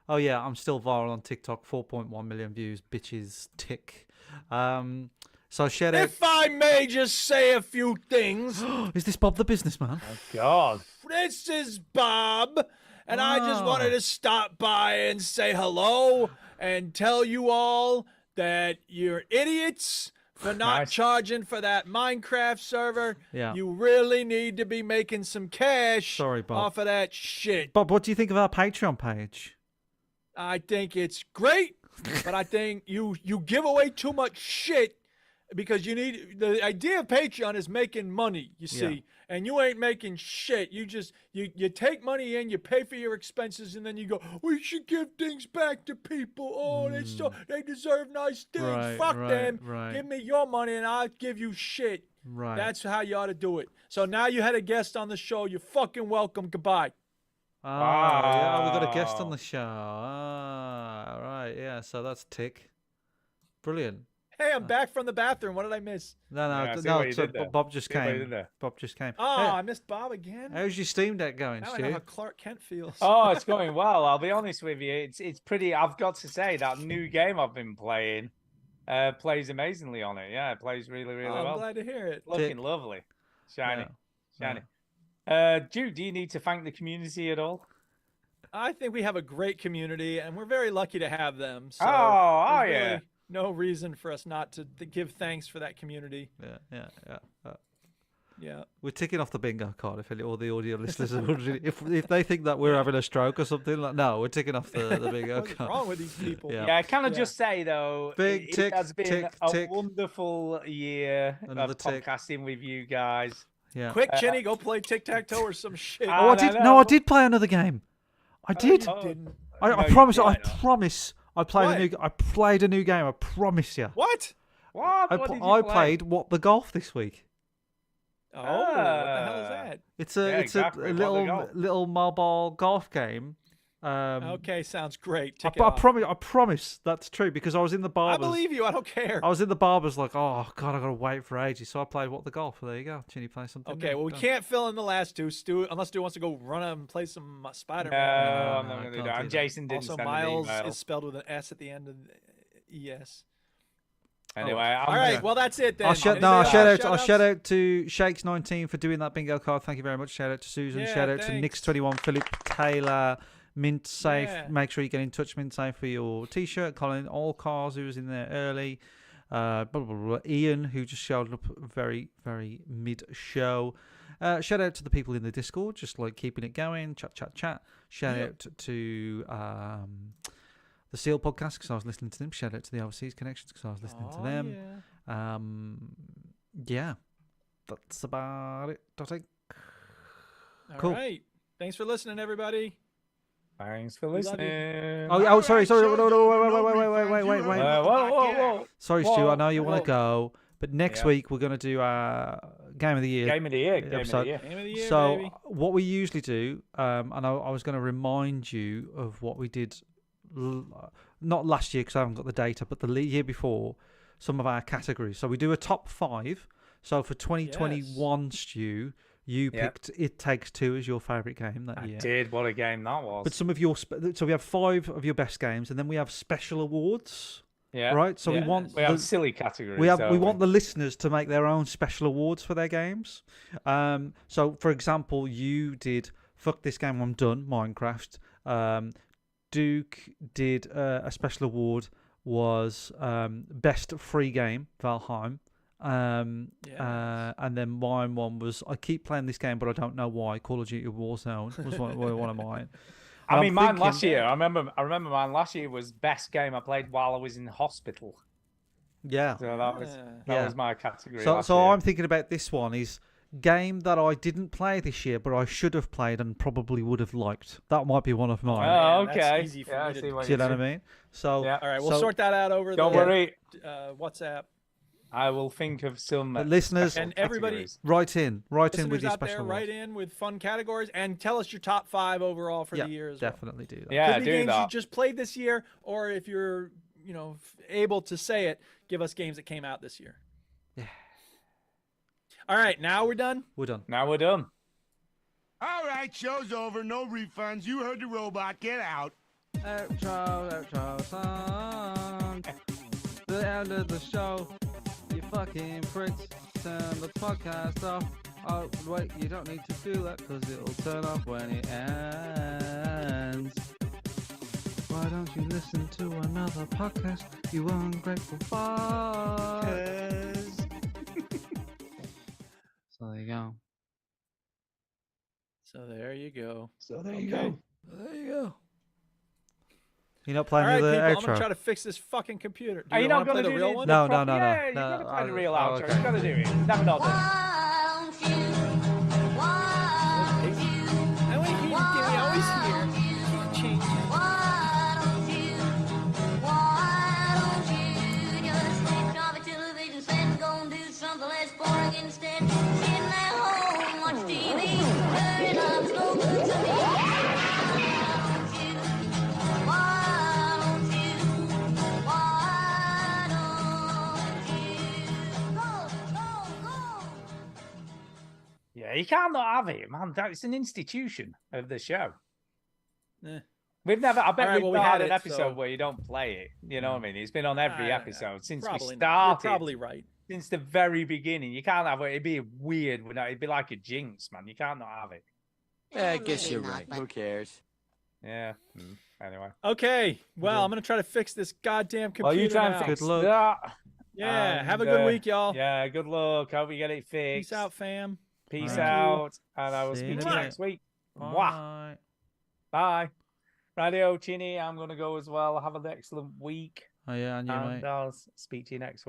Oh yeah, I'm still viral on TikTok. 4.1 million views. Bitches. Tick. So shout out. If I may just say a few things. Is this Bob the businessman? Oh God. This is Bob, and I just wanted to stop by and say hello and tell you all that you're idiots for not charging for that Minecraft server. Yeah. You really need to be making some cash Sorry, Bob. off of that shit. Bob, what do you think of our Patreon page? I think it's great, but I think you give away too much shit because you need the idea of Patreon is making money, you see, and you ain't making shit. You just you take money in, you pay for your expenses, and then you go, we should give things back to people. Oh, they deserve nice things. Right, Fuck right, them. right. Give me your money and I'll give you shit. Right. That's how you ought to do it. So now you had a guest on the show. You're fucking welcome. Goodbye. Yeah, we got a guest on the show. Right, yeah, so that's Tick. Brilliant. Hey, I'm back from the bathroom. What did I miss? No, so Bob just came. Bob just came. Oh, Hey, I missed Bob again. how's your Steam Deck going, Now I Stu? know how Clark Kent feels. Oh, it's going well. I'll be honest with you. It's pretty. I've got to say that new game I've been playing plays amazingly on it. Yeah, it plays really, really I'm well. glad to hear it. Looking lovely, shiny, Yeah. shiny. Jude, do you need to thank the community at all? I think we have a great community, and we're very lucky to have them. So Oh, there's yeah. really no reason for us not to give thanks for that community. Yeah. We're ticking off the bingo card. If all the audio listeners are wondering, if they think that we're having a stroke or something, like no, we're ticking off the bingo What's card. wrong with these people? Yeah, can I just say though, Big it tick, has been tick, a tick. wonderful year Another of tick. podcasting with you guys. Yeah. Quick, Chinny, go play tic-tac-toe or some shit. Oh, I did. No, I did play another game. I did. You didn't. I No, you promise. I didn't. promise. I played What? a new. I played a new game. I promise you. What? What? I What did you I play? played What the Golf this week. Oh, what the hell is that? It's Yeah, a exactly. What the little golf? little mobile golf game. Okay, sounds great. I, Tick it I off. promise that's true because I was in the I barbers. believe you. I don't care. I was in the barbers like, oh god, I gotta wait for ages. So I played What the Golf. There you go. Chinny play something. Okay, new. well, we Done. can't fill in the last two, Stu, unless Stu wants to go run and play some No, Spider-Man. I'm no, not I going to do can't that. do And that. Jason didn't Also, send Miles an email. is spelled with an S at the end of ES. Anyway, All right, well, that's it then. I'll shout out to Shakes19 for doing that bingo card. Thank you very much. Shout out to Susan. Yeah, Shout out to thanks. Nix21, Philip Taylor, Mint Safe. Yeah. Make sure you get in touch, Mint Safe, for your T-shirt. Colin All Cars, who was in there early. Blah, blah, blah. Ian, who just showed up very, very mid-show. Shout out to the people in the Discord, just like keeping it going. Chat. Shout out to the Seal podcast because I was listening to them. Shout out to the Overseas Connections because I was listening to them. Yeah, that's about it. I think. All right. Thanks for listening, everybody. Thanks for We love you. listening. Oh, sorry. so Wait. Whoa. Sorry, Stu. I know you want to go, but next Yeah. week we're going to do our Game of the Year. Game of the year. episode. Game of the year, So baby. what we usually do, and I was going to remind you of what we did, not last year because I haven't got the data, but the year before, some of our categories. So we do a top 5. So for 2021, Stu, you picked It Takes Two as your favourite game that year. I did. What a game that was. But some of your so we have 5 of your best games, and then we have special awards. Yeah. Right. So yeah. we have silly categories. we want the listeners to make their own special awards for their games. So for example, you did Fuck This Game I'm Done, Minecraft. Duke did a special award was best free game, Valheim. And then mine one was I keep playing this game but I don't know why. Call of Duty Warzone was one of mine. I mean, mine last year. I remember mine last year was best game I played while I was in hospital. Yeah. So that was my category. So last year. I'm thinking about this one is game that I didn't play this year but I should have played and probably would have liked. That might be one of mine. Oh, Man, okay. that's easy for Yeah, me I to see do. what Do you know what I mean? So Yeah. All right, we'll sort that out over Don't the worry. WhatsApp. I will think of some listeners And everybody, categories. write in with listeners your out there, special write awards. in with fun categories and tell us your top 5 overall for Yeah, the year as well. definitely do that. Yeah, Could be do games that. you just played this year, or if you're, able to say it, give us games that came out this year. Yeah. All right, now we're done. We're done. Now we're done. All right, show's over. No refunds. You heard the robot. Get out. Outro song. The end of the show. You fucking pricks. Turn the podcast off. Oh, wait, you don't need to do that because it'll turn off when it ends. Why don't you listen to another podcast, you ungrateful fuck? So there you go. So there you go. So there you go. There you go. You're not All playing right, the people, I'm outro? gonna try to fix this fucking computer. Do Are you you not want to going to play do the real one? No. Yeah, you've got to play the real outro. You've got to do it. Never not done it. I want you to give me always here. Change it. Yeah, you can't not have it, man. It's an institution of the show. Eh. We've never. I bet All right, we've well, we not had had an it, episode so- where you don't play it. You know what I mean? It's been on every episode since we Probably not. started. You're probably right. Since the very beginning, you can't have it. It'd be weird. It'd be like a jinx, man. You can't not have it. Yeah, I guess you're right. Who cares? Yeah. Anyway. Okay. Well, I'm gonna try to fix this goddamn computer. Well, you try and now. fix Good luck. that. Yeah. And, Have a good week, y'all. Yeah. Good luck. Hope you get it fixed. Peace out, fam. Peace Thank you. out. And I will See speak you to you later. next week. Mwah. Bye. Bye. Radio Chinny, I'm going to go as well. Have an excellent week. Oh yeah, and you, mate. And I'll speak to you next week.